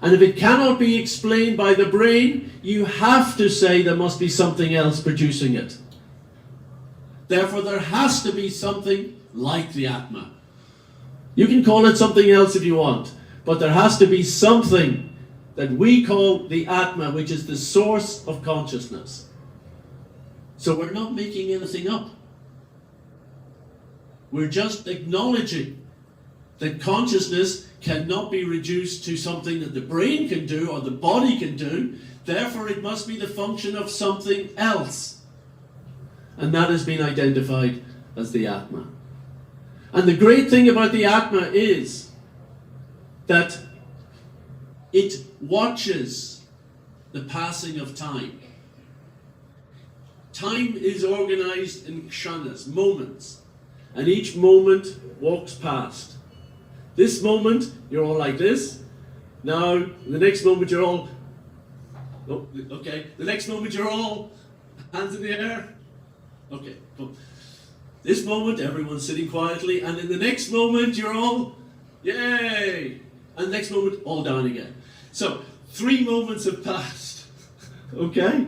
And if it cannot be explained by the brain, you have to say there must be something else producing it. Therefore, there has to be something like the Atma. You can call it something else if you want, but there has to be something that we call the Atma, which is the source of consciousness. So we're not making anything up. We're just acknowledging that consciousness cannot be reduced to something that the brain can do or the body can do. Therefore, it must be the function of something else. And that has been identified as the Atma. And the great thing about the Atma is that it watches the passing of time. Time is organized in kshanas, moments, and each moment walks past. This moment, you're all like this. Now, the next moment, you're all, oh, okay. The next moment, you're all hands in the air. Okay, cool. This moment, everyone's sitting quietly, and in the next moment, you're all, yay! And the next moment, all down again. So, 3 moments have passed, okay?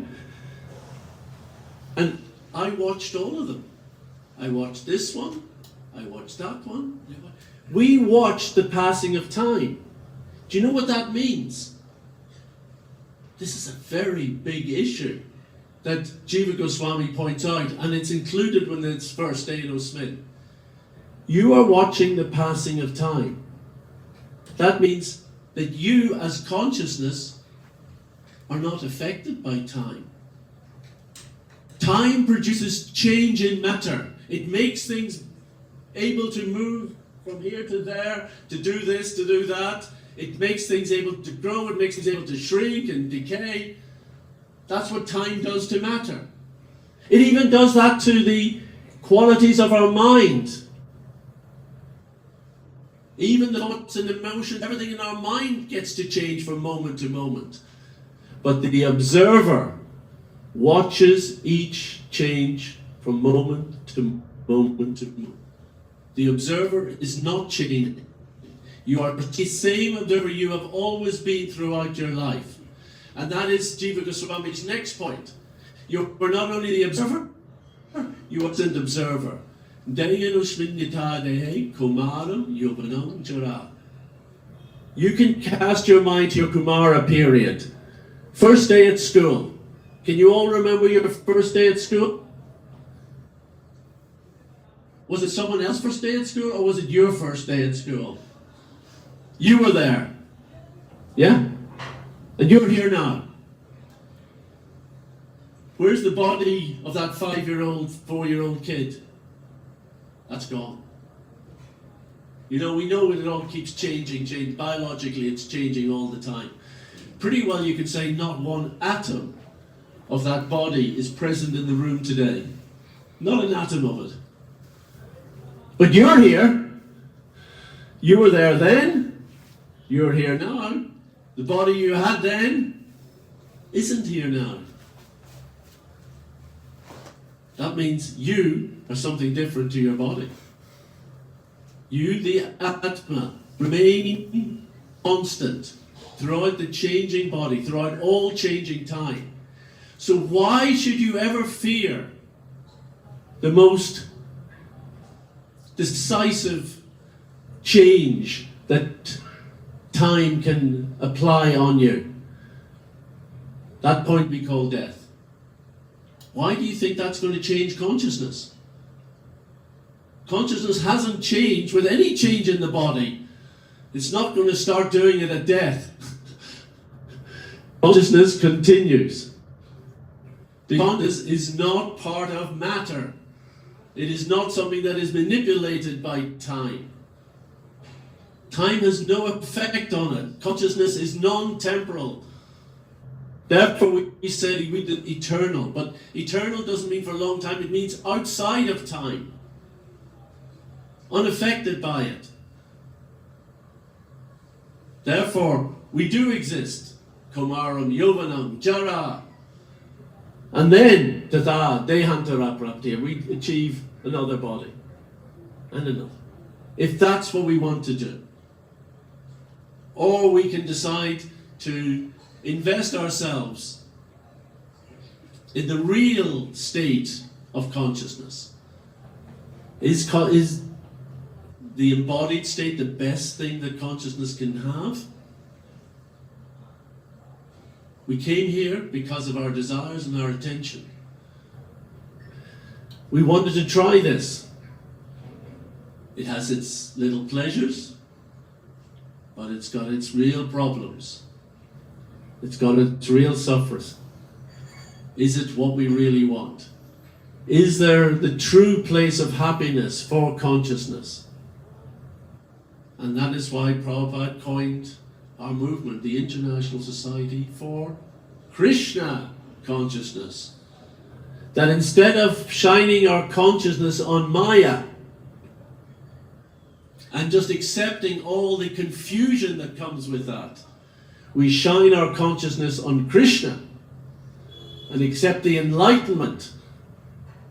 And I watched all of them. I watched this one, I watched that one. We watched the passing of time. Do you know what that means? This is a very big issue that Jiva Goswami points out, and it's included when it's first day in O'Smith. You are watching the passing of time. That means that you as consciousness are not affected by time. Time produces change in matter. It makes things able to move from here to there, to do this, to do that. It makes things able to grow, it makes things able to shrink and decay. That's what time does to matter. It even does that to the qualities of our mind. Even the thoughts and emotions, everything in our mind gets to change from moment to moment. But the observer watches each change from moment to moment to moment. The observer is not changing. You are the same observer you have always been throughout your life. And that is Jiva Goswami's next point. You are not only the observer, you are an observer. You can cast your mind to your Kumara period. First day at school. Can you all remember your first day at school? Was it someone else's first day at school, or was it your first day at school? You were there. Yeah? And you're here now. Where's the body of that 5-year-old, 4-year-old kid? That's gone. You know, we know it all keeps changing. Biologically, it's changing all the time. Pretty well you could say not one atom of that body is present in the room today. Not an atom of it. But you're here. You were there then. You're here now. The body you had then isn't here now. That means you are something different to your body. You, the Atma, remain constant throughout the changing body, throughout all changing time. So why should you ever fear the most decisive change that time can apply on you? That point we call death. Why do you think that's going to change consciousness? Consciousness hasn't changed with any change in the body. It's not going to start doing it at death. Consciousness continues. The consciousness is not part of matter. It is not something that is manipulated by time. Time has no effect on it. Consciousness is non-temporal. Therefore, we said we did eternal. But eternal doesn't mean for a long time. It means outside of time. Unaffected by it. Therefore, we do exist. Kumaram, Yovanam, Jara. And then, Tatha, Dehantara Praptiya, we achieve another body. And another. If that's what we want to do. Or we can decide to invest ourselves in the real state of consciousness. Is the embodied state the best thing that consciousness can have? We came here because of our desires and our attention. We wanted to try this. It has its little pleasures, but it's got its real problems. It's got its real sufferings. Is it what we really want? Is there the true place of happiness for consciousness? And that is why Prabhupada coined our movement, the International Society for Krishna Consciousness. That instead of shining our consciousness on Maya and just accepting all the confusion that comes with that, we shine our consciousness on Krishna and accept the enlightenment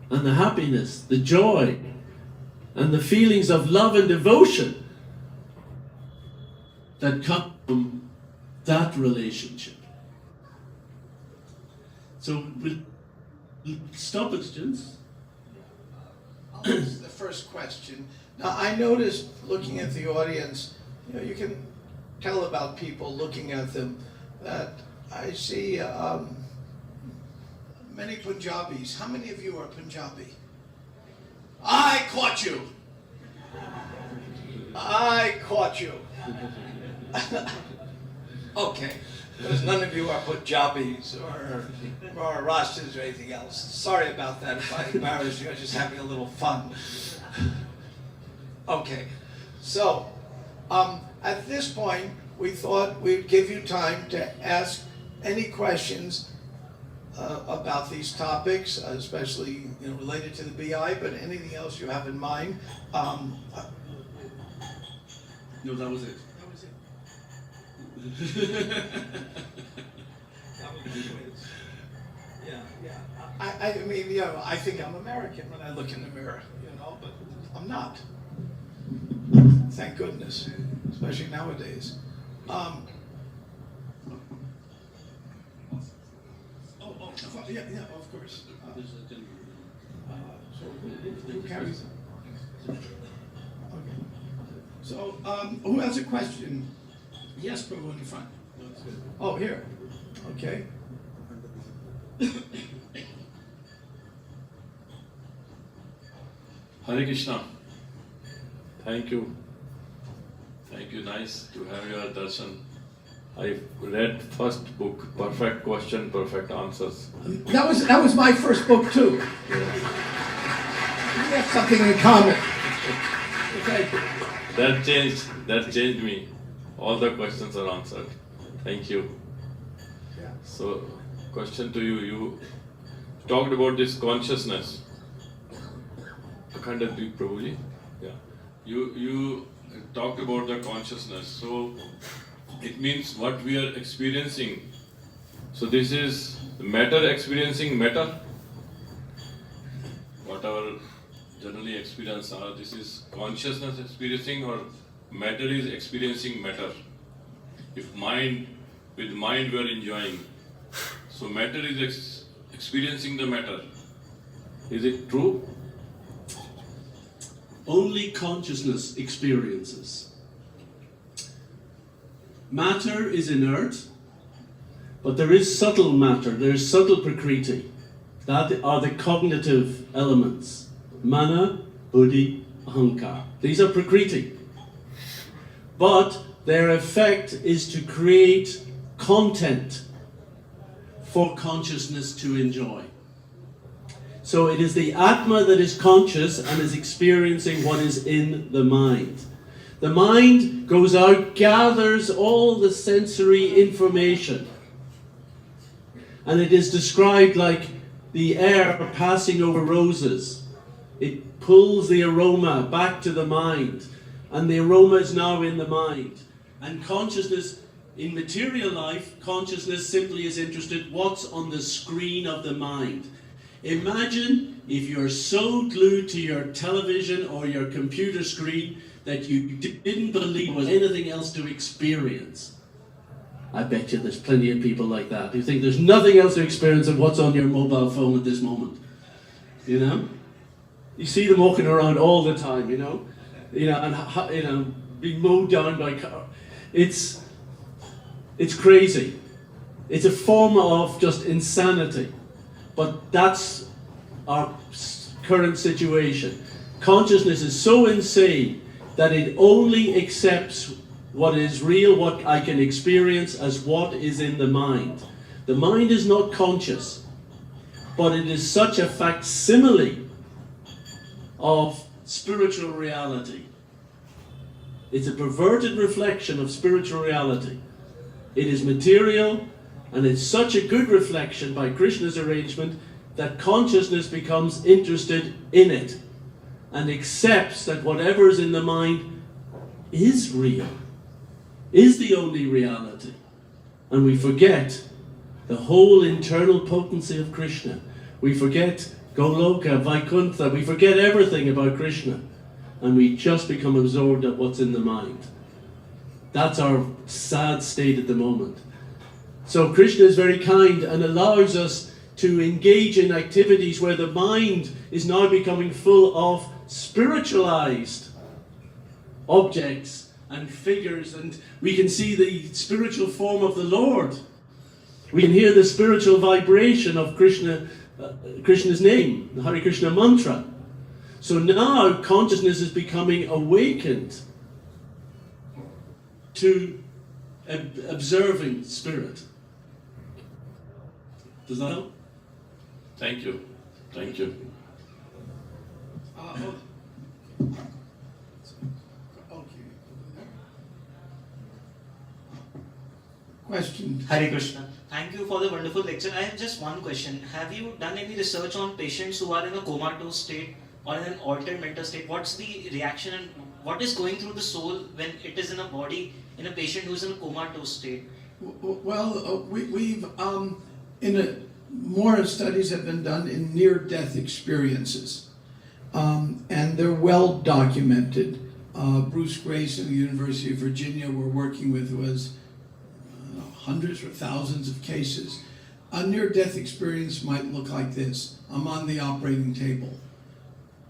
and the happiness, the joy, and the feelings of love and devotion that come from that relationship. So we'll stop it, gents.
I'll ask the first question. Now, I noticed looking at the audience, you can tell about people looking at them that I see many Punjabis. How many of you are Punjabi? I caught you. I caught you. Okay. Because none of you are Punjabis or Rastas or anything else. Sorry about that if I embarrassed you. I was just having a little fun. Okay. So, at this point, we thought we'd give you time to ask any questions about these topics, especially related to the BI, but anything else you have in mind.
No, that was it.
I mean, I think I'm American when I look in the mirror, but I'm not. Thank goodness, especially nowadays. Yeah, of course. So who carries? Okay. So who has a question? Yes, Prabhu in the front. Oh, here. Okay.
Hare Krishna. Thank you. Thank you. Nice to have your darshan. I read first book, Perfect Question, Perfect Answers.
That was my first book too. We have something in common. Okay.
That changed me. All the questions are answered. Thank you.
Yeah.
So, question to you. You talked about this consciousness. Akhand dwip, Prabhuji. Yeah. You talked about the consciousness. So, it means what we are experiencing. So, this is matter experiencing matter. What our generally experience are. This is consciousness experiencing or matter is experiencing matter. If with mind we are enjoying, so matter is experiencing the matter. Is it true?
Only consciousness experiences. Matter is inert, but there is subtle matter, there is subtle prakriti. That are the cognitive elements. Mana, buddhi, ahankar. These are prakriti. But their effect is to create content for consciousness to enjoy. So it is the Atma that is conscious and is experiencing what is in the mind. The mind goes out, gathers all the sensory information, and it is described like the air passing over roses. It pulls the aroma back to the mind, and the aroma is now in the mind. And consciousness, in material life, consciousness simply is interested what's on the screen of the mind. Imagine if you're so glued to your television or your computer screen that you didn't believe there was anything else to experience. I bet you there's plenty of people like that who think there's nothing else to experience than what's on your mobile phone at this moment. You see them walking around all the time, and being mowed down by cars. It's crazy. It's a form of just insanity. But that's our current situation. Consciousness is so insane that it only accepts what is real, what I can experience, as what is in the mind. The mind is not conscious, but it is such a facsimile of spiritual reality. It's a perverted reflection of spiritual reality. It is material, and it's such a good reflection by Krishna's arrangement that consciousness becomes interested in it and accepts that whatever is in the mind is real, is the only reality. And we forget the whole internal potency of Krishna. We forget Goloka, Vaikuntha, we forget everything about Krishna, and we just become absorbed at what's in the mind. That's our sad state at the moment. So Krishna is very kind and allows us to engage in activities where the mind is now becoming full of spiritualized objects and figures, and we can see the spiritual form of the Lord. We can hear the spiritual vibration of Krishna's name, the Hare Krishna mantra. So now consciousness is becoming awakened to observing spirit. Does that help?
Thank you. Thank you.
Question.
Hare Krishna. Thank you for the wonderful lecture. I have just one question. Have you done any research on patients who are in a comatose state or in an altered mental state? What's the reaction and what is going through the soul when it is in a body in a patient who is in a comatose state?
Well, we've more studies have been done in near-death experiences, and they're well documented. Bruce Grace of the University of Virginia we're working with was hundreds or thousands of cases. A near-death experience might look like this. I'm on the operating table.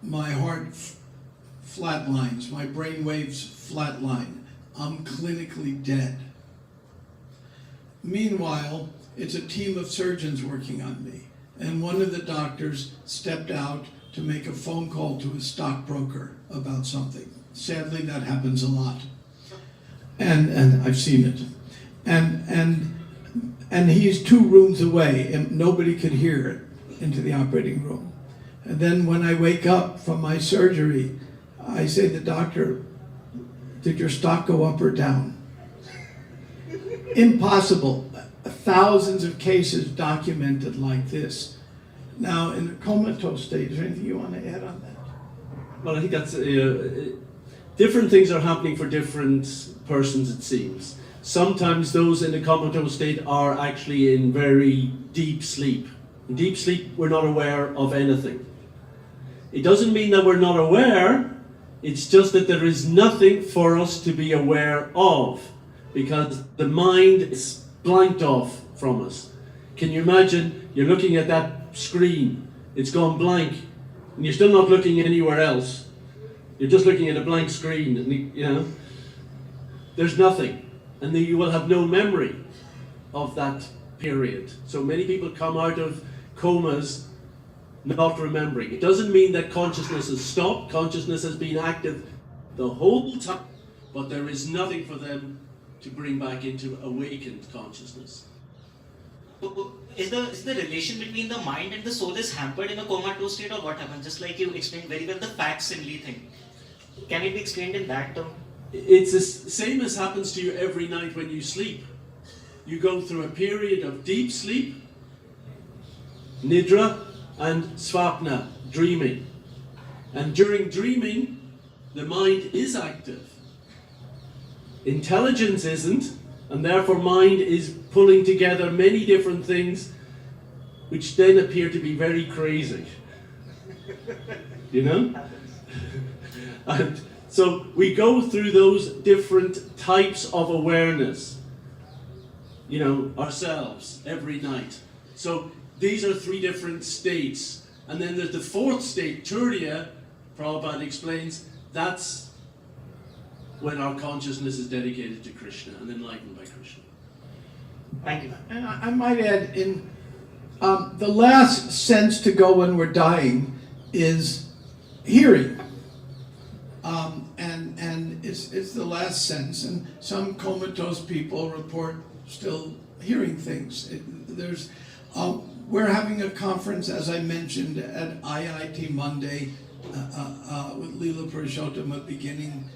My heart flatlines, my brain waves flatline. I'm clinically dead. Meanwhile, it's a team of surgeons working on me. And one of the doctors stepped out to make a phone call to a stockbroker about something. Sadly, that happens a lot. And I've seen it. And he's 2 rooms away, and nobody could hear it into the operating room. And then when I wake up from my surgery, I say to the doctor, did your stock go up or down? Impossible. Thousands of cases documented like this. Now, in a comatose state, is there anything you want to add on that?
Well, I think that's different things are happening for different persons, it seems. Sometimes those in a comatose state are actually in very deep sleep. In deep sleep, we're not aware of anything. It doesn't mean that we're not aware, it's just that there is nothing for us to be aware of, because the mind is blanked off from us. Can you imagine, you're looking at that screen, it's gone blank, and you're still not looking anywhere else. You're just looking at a blank screen, and there's nothing. And then you will have no memory of that period. So many people come out of comas not remembering. It doesn't mean that consciousness has stopped. Consciousness has been active the whole time, but there is nothing for them to bring back into awakened consciousness.
Is the relation between the mind and the soul is hampered in a comatose state, or what happens? Just like you explained very well, the facsimile thing. Can it be explained in that term?
It's the same as happens to you every night when you sleep. You go through a period of deep sleep, nidra, and svapna, dreaming. And during dreaming, the mind is active. Intelligence isn't, and therefore mind is pulling together many different things which then appear to be very crazy. You know? And so we go through those different types of awareness, ourselves every night. So these are 3 different states. And then there's the 4th state, Turiya, Prabhupada explains, that's when our consciousness is dedicated to Krishna and enlightened by Krishna.
Thank you.
And I might add, in the last sense to go when we're dying is hearing. And it's the last sense. And some comatose people report still hearing things. We're having a conference, as I mentioned, at IIT Monday with Lila Bhagwat beginning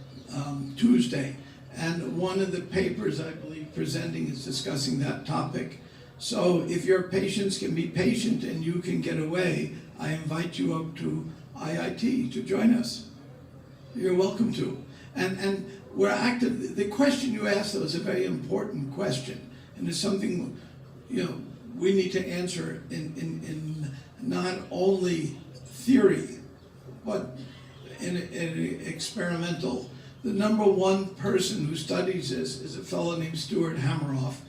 Tuesday. And one of the papers, I believe, presenting is discussing that topic. So if your patients can be patient and you can get away, I invite you up to IIT to join us. You're welcome to. And we're active. The question you asked, though, is a very important question. And it's something, we need to answer in not only theory, but in experimental. The number one person who studies this is a fellow named Stuart Hameroff.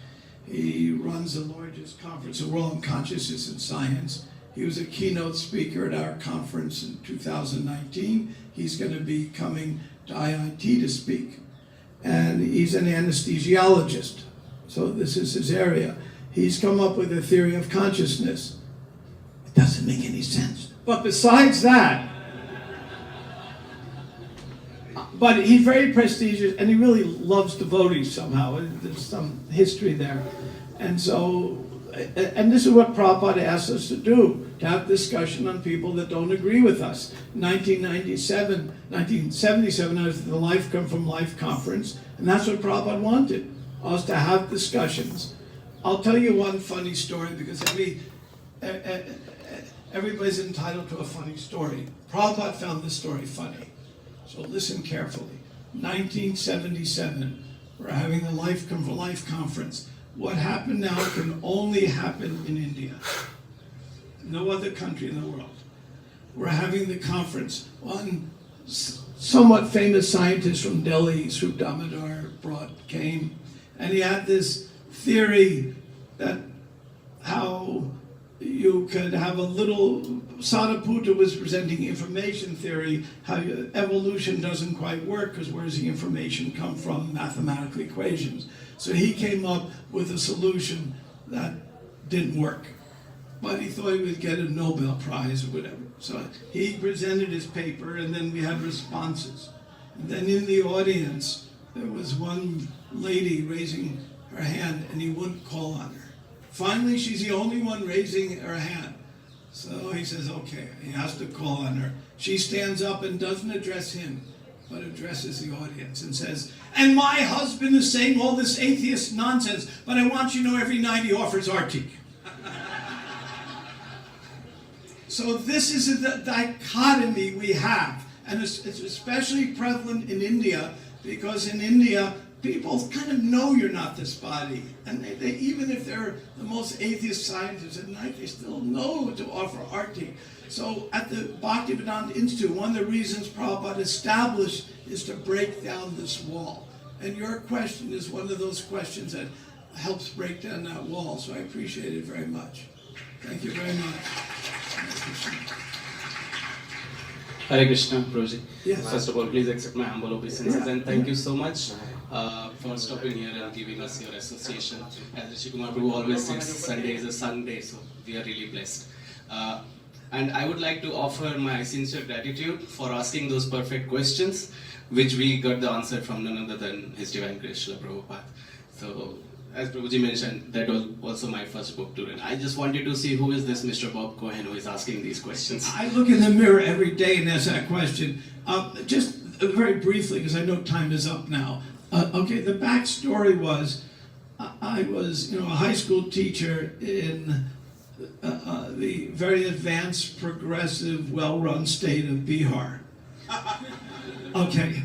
He runs the largest conference, the World on Consciousness and Science. He was a keynote speaker at our conference in 2019. He's going to be coming to IIT to speak. And he's an anesthesiologist, so this is his area. He's come up with a theory of consciousness. It doesn't make any sense. But besides that, but he's very prestigious, and he really loves devotees somehow. There's some history there. And so, and this is what Prabhupada asked us to do, to have discussion on people that don't agree with us. 1977, I was at the Life Come From Life conference, and that's what Prabhupada wanted, us to have discussions. I'll tell you one funny story, because everybody's entitled to a funny story. Prabhupada found this story funny. So listen carefully. 1977, we're having the Life Come From Life conference. What happened now can only happen in India. No other country in the world. We're having the conference. One somewhat famous scientist from Delhi, Sri Damodar, came, and he had this theory that how you could have a little, Sadhaputta was presenting information theory, how evolution doesn't quite work, because where does the information come from? Mathematical equations. So he came up with a solution that didn't work. But he thought he would get a Nobel Prize or whatever. So he presented his paper, and then we had responses. And then in the audience, there was one lady raising her hand, and he wouldn't call on her. Finally, she's the only one raising her hand. So he says, okay, he has to call on her. She stands up and doesn't address him, but addresses the audience and says, and my husband is saying all this atheist nonsense, but I want you to know every night he offers artik. So this is a dichotomy we have, and it's especially prevalent in India, because in India, people kind of know you're not this body. And they even if they're the most atheist scientists at night, they still know to offer artik. So at the Bhaktisiddhanta Institute, one of the reasons Prabhupada established is to break down this wall. And your question is one of those questions that helps break down that wall. So I appreciate it very much. Thank you very much.
Hare Krishna, Prabhuji.
Yes.
First of all, please accept my humble obeisances, and thank you so much for stopping here and giving us your association. As Rishi Kumar Prabhu always says, Sunday is a Sunday, so we are really blessed. And I would like to offer my sincere gratitude for asking those perfect questions, which we got the answer from none other than His Divine Grace, Srila Prabhupada. So, as Prabhuji mentioned, that was also my first book to read. I just wanted to see who is this Mr. Bob Cohen who is asking these questions.
I look in the mirror every day and ask that question. Just very briefly, because I know time is up now. Okay, the backstory was, I was a high school teacher in the very advanced, progressive, well-run state of Bihar. Okay,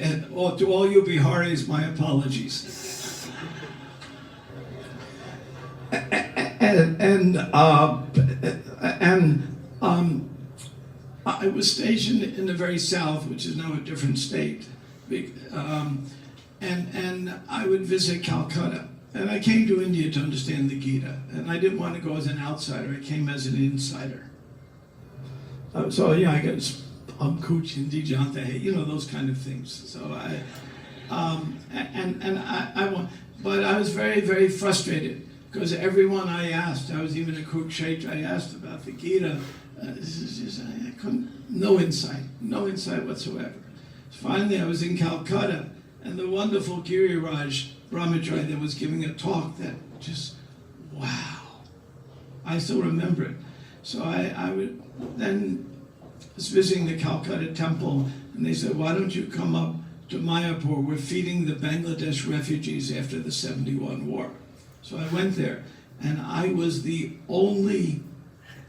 and to all you Biharis, my apologies. And I was stationed in the very south, which is now a different state, and I would visit Calcutta. And I came to India to understand the Gita, and I didn't want to go as an outsider. I came as an insider. So yeah, I got Kuch, Hindi Janta, those kind of things. So But I was very, very frustrated because everyone I asked, I was even a Kurukshetra, I asked about the Gita. This is just, I couldn't, no insight whatsoever. Finally, I was in Calcutta, and the wonderful Giriraj Brahmachari that was giving a talk that just, wow. I still remember it. So I was visiting the Calcutta temple, and they said, why don't you come up to Mayapur? We're feeding the Bangladesh refugees after the 71 war. So I went there, and I was the only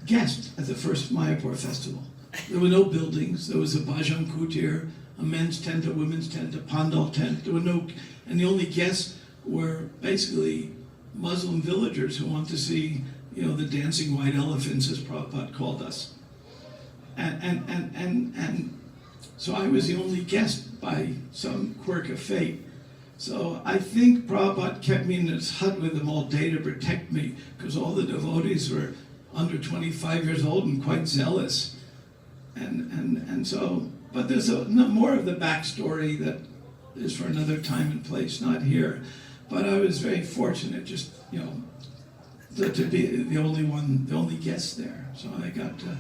guest at the first Mayapur festival. There were no buildings. There was a bhajan kutir, a men's tent, a women's tent, a pandal tent. There were no, and the only guests were basically Muslim villagers who want to see, you know, the dancing white elephants, as Prabhupada called us. And so I was the only guest by some quirk of fate. So I think Prabhupada kept me in his hut with him all day to protect me, because all the devotees were under 25 years old and quite zealous. And so, but there's more of the backstory that is for another time and place, not here. But I was very fortunate, just, you know, to be the only guest there. So I got to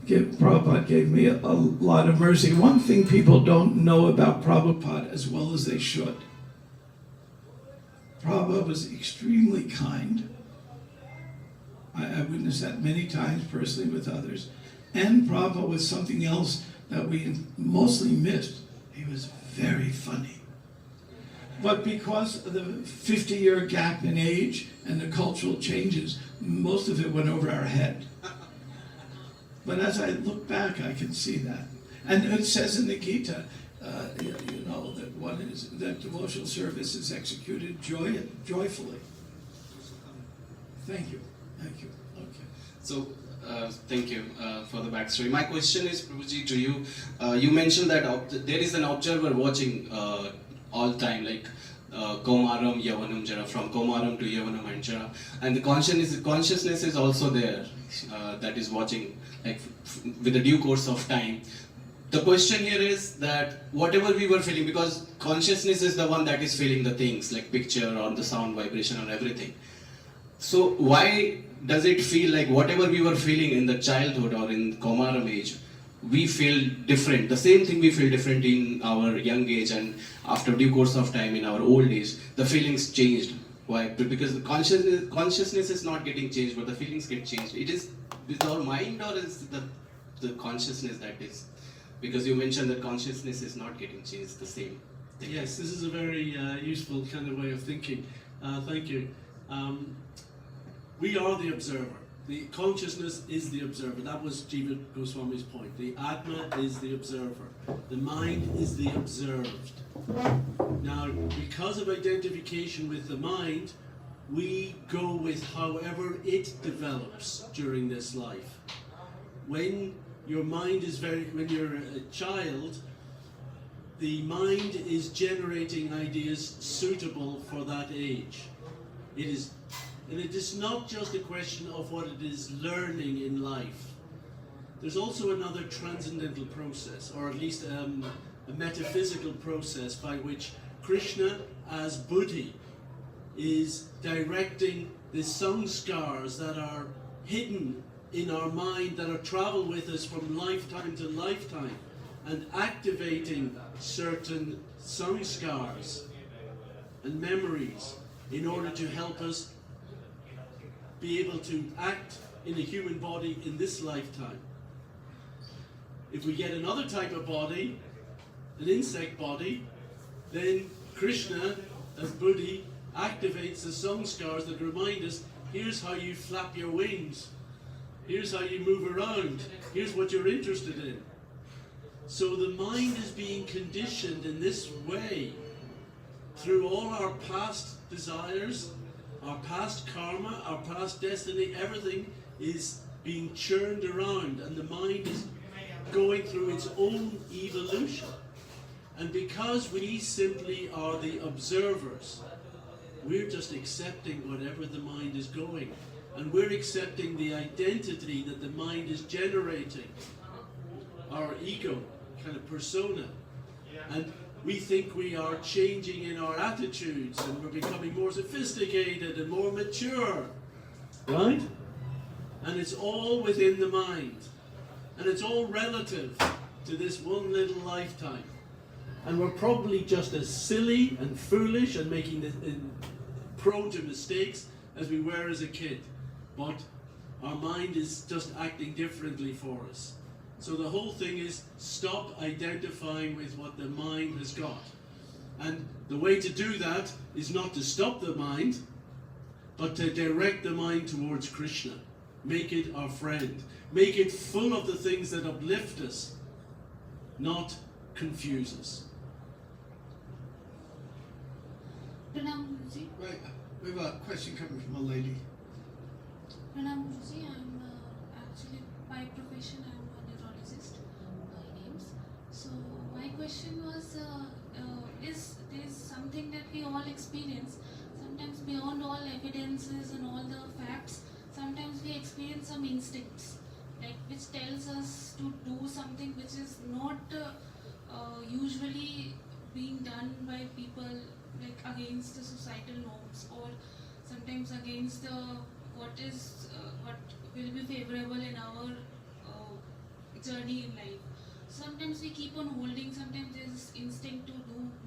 Prabhupada gave me a lot of mercy. One thing people don't know about Prabhupada as well as they should. Prabhupada was extremely kind. I witnessed that many times personally with others. And Prabhupada was something else that we mostly missed. He was very funny. But because of the 50-year gap in age and the cultural changes, most of it went over our head. But as I look back, I can see that. And it says in the Gita, you know, that devotional service is executed joyfully. Thank you. Okay.
So, thank you for the backstory. My question is, Prabhuji, to you. You mentioned that there is an observer watching all time, like Komaram, Yavanam, Jara, from Komaram to Yavanam and Jara. And the consciousness is also there, that is watching, like with the due course of time. The question here is that whatever we were feeling, because consciousness is the one that is feeling the things, like picture or the sound vibration or everything. So why does it feel like whatever we were feeling in the childhood or in Komaram age, we feel different? The same thing we feel different in our young age, and after due course of time in our old age, the feelings changed. Why? Because the consciousness is not getting changed, but the feelings get changed. It is with our mind, or is the consciousness that is? Because you mentioned that consciousness is not getting changed, the same.
Yes, this is a very useful kind of way of thinking. Thank you. We are the observer. The consciousness is the observer. That was Jiva Goswami's point. The Atma is the observer. The mind is the observed. Now, because of identification with the mind, we go with however it develops during this life. When your mind is when you're a child, the mind is generating ideas suitable for that age. And it is not just a question of what it is learning in life. There's also another transcendental process, or at least a metaphysical process by which Krishna as Buddhi is directing the samskars that are hidden in our mind, that are travel with us from lifetime to lifetime, and activating certain samskars and memories in order to help us be able to act in a human body in this lifetime. If we get another type of body, an insect body, then Krishna as Buddhi activates the samskars that remind us, here's how you flap your wings, here's how you move around, here's what you're interested in. So the mind is being conditioned in this way through all our past desires, our past karma, our past destiny. Everything is being churned around, and the mind is going through its own evolution. And because we simply are the observers, we're just accepting whatever the mind is going. And we're accepting the identity that the mind is generating, our ego, kind of persona. And we think we are changing in our attitudes and we're becoming more sophisticated and more mature, right? And it's all within the mind. And it's all relative to this one little lifetime. And we're probably just as silly and foolish and prone to mistakes as we were as a kid. But our mind is just acting differently for us. So the whole thing is stop identifying with what the mind has got. And the way to do that is not to stop the mind, but to direct the mind towards Krishna. Make it our friend. Make it full of the things that uplift us, not confuse us.
Pranam Guruji.
Right, we have a question coming from a lady.
Pranam Guruji, I'm actually by profession I'm a neurologist by names. So my question was, is there something that we all experience? Sometimes beyond all evidences and all the facts, sometimes we experience some instincts, like which tells us to do something which is not usually being done by people, like against the societal norms, or sometimes against the what will be favorable in our journey in life. Sometimes we keep on holding, sometimes there is this instinct to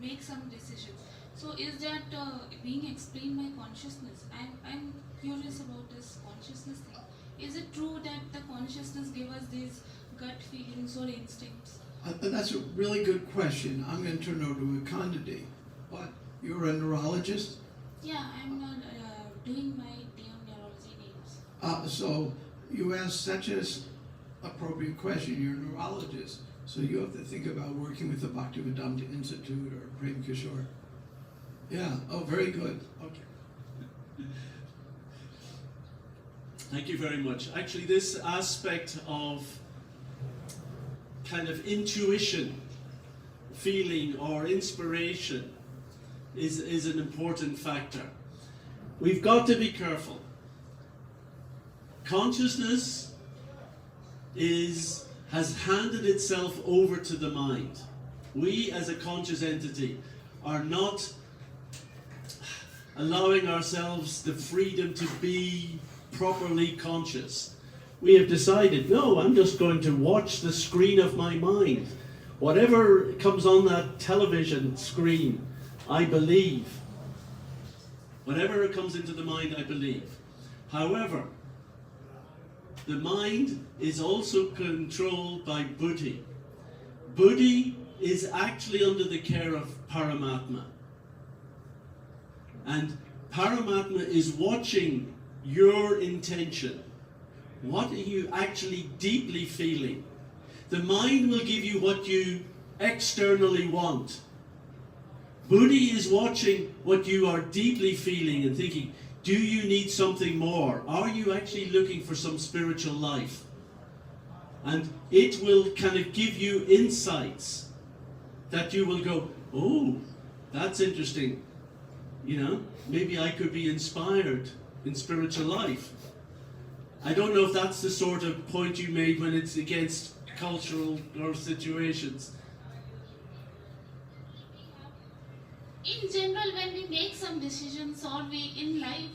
make some decisions. So is that being explained by consciousness? I'm curious about this consciousness thing. Is it true that the consciousness gives us these gut feelings or instincts?
That's a really good question. I'm going to turn it over to Akhandade. But you're a neurologist?
Yeah, I'm doing my neurology names.
So you asked such an appropriate question. You're a neurologist, so you have to think about working with the Bhaktisiddhanta Institute or Prem Kishore. Yeah, oh, very good. Okay.
Thank you very much. Actually, this aspect of kind of intuition, feeling, or inspiration is an important factor. We've got to be careful. Consciousness has handed itself over to the mind. We, as a conscious entity, are not allowing ourselves the freedom to be properly conscious. We have decided, no, I'm just going to watch the screen of my mind. Whatever comes on that television screen, I believe. Whatever comes into the mind, I believe. However, the mind is also controlled by buddhi. Buddhi is actually under the care of Paramatma. And Paramatma is watching your intention. What are you actually deeply feeling? The mind will give you what you externally want. Buddhi is watching what you are deeply feeling and thinking, do you need something more? Are you actually looking for some spiritual life? And it will kind of give you insights that you will go, oh, that's interesting. You know, maybe I could be inspired in spiritual life. I don't know if that's the sort of point you made when it's against cultural or situations.
In general, when we make some decisions or we in life,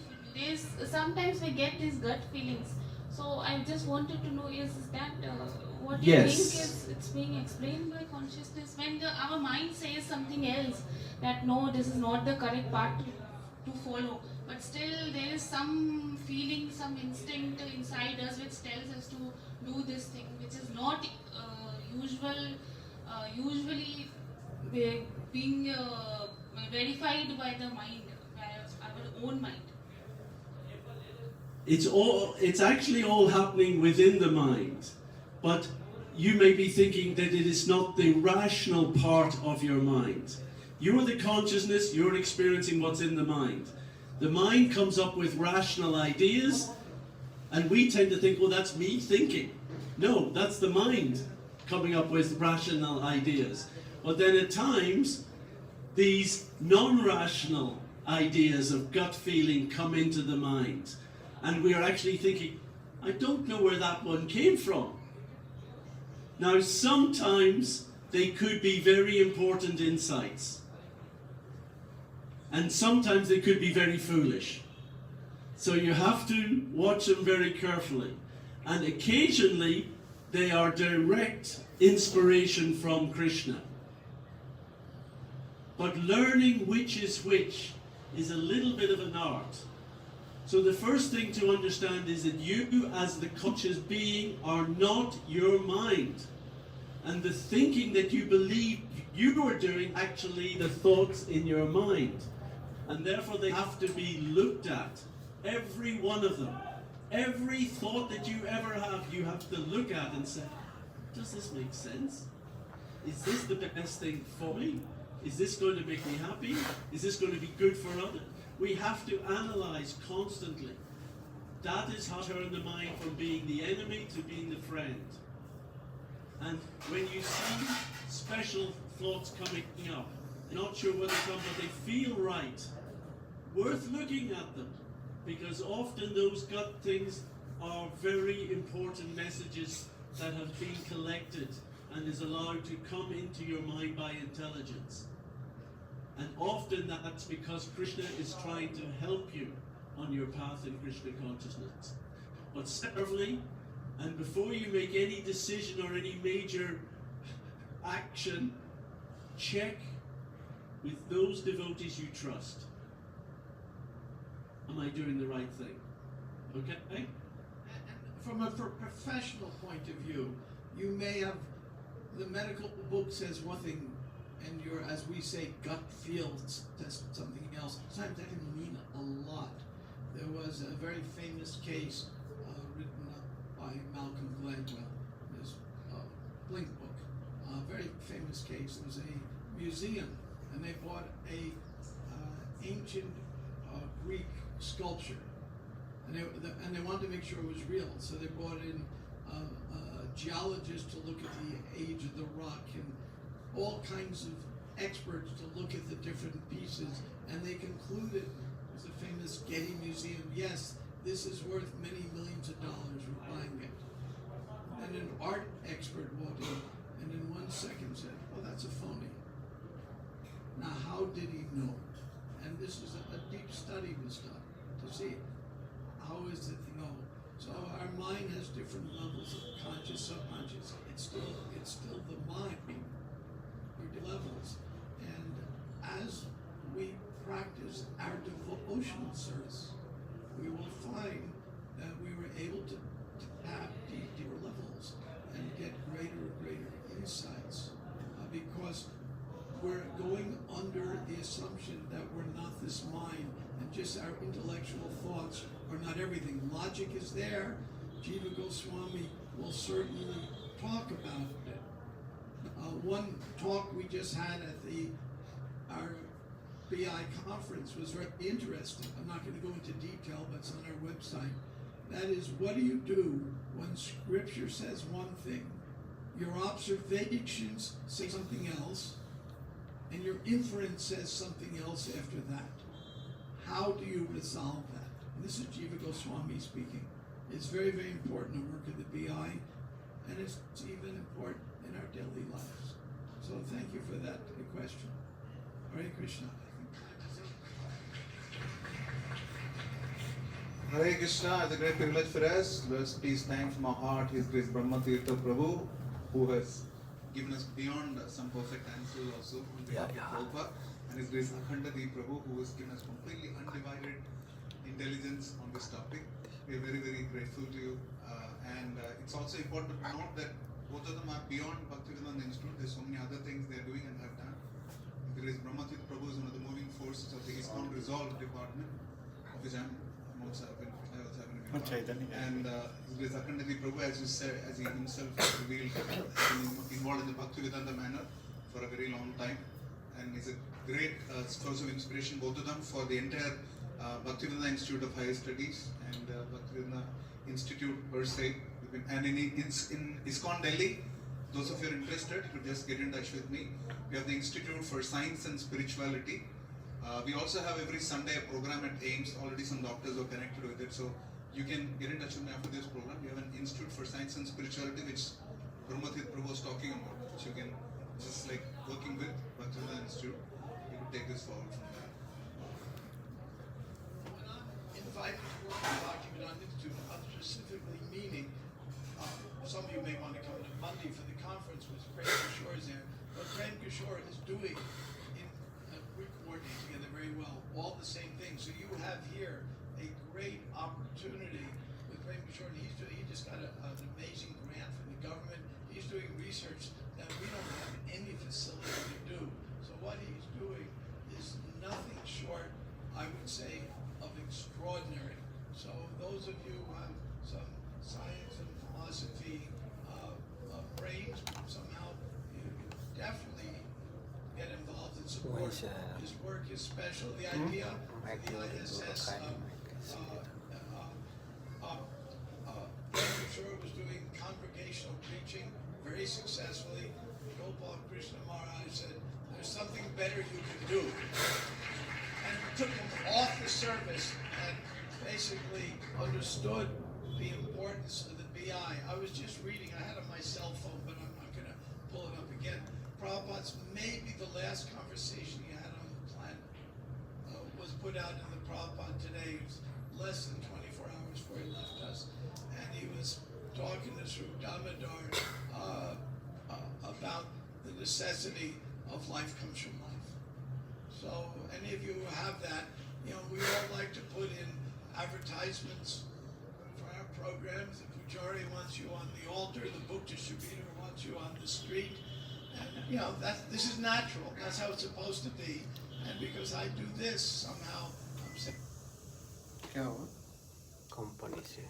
sometimes we get these gut feelings. So I just wanted to know, is that what you think is it's being explained by consciousness? When our mind says something else, that no, this is not the correct path to follow, but still there is some feeling, some instinct inside us which tells us to do this thing, which is not usually being verified by the mind, by our own mind.
It's actually all happening within the mind, but you may be thinking that it is not the rational part of your mind. You're the consciousness, you're experiencing what's in the mind. The mind comes up with rational ideas, and we tend to think, well, that's me thinking. No, that's the mind coming up with rational ideas. But then at times, these non-rational ideas of gut feeling come into the mind. And we are actually thinking, I don't know where that one came from. Now, sometimes they could be very important insights. And sometimes they could be very foolish. So you have to watch them very carefully. And occasionally they are direct inspiration from Krishna. But learning which is which is a little bit of an art. So the first thing to understand is that you as the conscious being are not your mind. And the thinking that you believe you are doing actually the thoughts in your mind. And therefore they have to be looked at. Every one of them. Every thought that you ever have, you have to look at and say, does this make sense? Is this the best thing for me? Is this going to make me happy? Is this going to be good for others? We have to analyze constantly. That is how to turn the mind from being the enemy to being the friend. And when you see special thoughts coming up, not sure where they come, but they feel right, worth looking at them, because often those gut things are very important messages that have been collected and is allowed to come into your mind by intelligence. And often that's because Krishna is trying to help you on your path in Krishna consciousness. But carefully, and before you make any decision or any major action, check with those devotees you trust. Am I doing the right thing? Okay? And
From a professional point of view, you may have, the medical book says one thing, and your, as we say, gut feel says something else. Sometimes that can mean a lot. There was a very famous case written up by Malcolm Gladwell, his Blink book. A very famous case. There was a museum, and they bought a ancient Greek sculpture, and they wanted to make sure it was real. So they brought in a geologist to look at the age of the rock and all kinds of experts to look at the different pieces, and they concluded, it was a famous Getty Museum, yes, this is worth many millions of dollars, we're buying it. And an art expert walked in and in 1 second said, oh, that's a phony. Now, how did he know? And this is a deep study was done to see how is it to know. So our mind has different levels of conscious, subconscious. It's still the mind, or levels. And as we practice our devotional service, we will find that we were able to tap deeper levels and get greater and greater insights, because we're going under the assumption that we're not this mind, and just our intellectual thoughts are not everything. Logic is there. Jiva Goswami will certainly talk about it. One talk we just had at our BI conference was very interesting. I'm not going to go into detail, but it's on our website. That is, what do you do when Scripture says one thing, your observations say something else, and your inference says something else after that? How do you resolve that? And this is Jiva Goswami speaking. It's very, very important to work at the BI, and it's even important in our daily lives. So thank you for that question. Hare Krishna.
Hare Krishna, it's a great privilege for us. Let's please thank from our heart His Grace Brahma Tirtha Prabhu, who has given us beyond some perfect answers also on behalf of Prabhupada, and His Grace Akhand Prabhu, who has given us completely undivided intelligence on this topic. We are very, very grateful to you. And it's also important to note that both of them are beyond Bhaktisiddhanta Institute. There's so many other things they are doing and have done. His Grace Brahma Tirtha Prabhu is one of the moving forces of the ISKCON Resolve department, of which I also have been and His Grace Akhand Prabhu, as you said, as he himself revealed, has been involved in the Bhaktisiddhanta manner for a very long time, and is a great source of inspiration, both of them, for the entire Bhaktisiddhanta Institute of Higher Studies and Bhaktisiddhanta Institute per se. And in ISKCON Delhi, those of you are interested, you could just get in touch with me. We have the Institute for Science and Spirituality. We also have every Sunday a program at AIMS. Already some doctors are connected with it, so you can get in touch with me after this program. We have an Institute for Science and Spirituality, which Brahma Tirtha Prabhu was talking about, which you can just like working with Bhaktisiddhanta Institute, you could take this forward from there.
When I'm invited to work at Bhaktisiddhanta Institute, I'm specifically meaning, some of you may want to come to Monday for the conference with Prem Kishore is there. What Prem Kishore is doing, we coordinate together very well, all the same things. So you have here a great opportunity with Prem Kishore. And he just got an amazing grant from the government. He's doing research that we don't have any facility to do. So what he's doing is nothing short, I would say, of extraordinary. So those of you who have some science and philosophy brains, somehow you definitely get involved and support his work, his special. The idea of the ISS, Sure was doing congregational preaching very successfully. Gopal Krishna Maharaj said, there's something better you can do. And took him off the service and basically understood the importance of the BI. I was just reading, I had it on my cell phone, but I'm not going to pull it up again. Prabhupada's maybe the last conversation he had on the planet was put out in the Prabhupada Today. It was less than 24 hours before he left us. And he was talking to Sri Damodar about the necessity of life comes from life. So any of you who have that, we all like to put in advertisements for our programs. The Pujari wants you on the altar, the book distributor wants you on the street. And this is natural. That's how it's supposed to be. And because I do this, somehow I'm saying.
क्या हुआ company से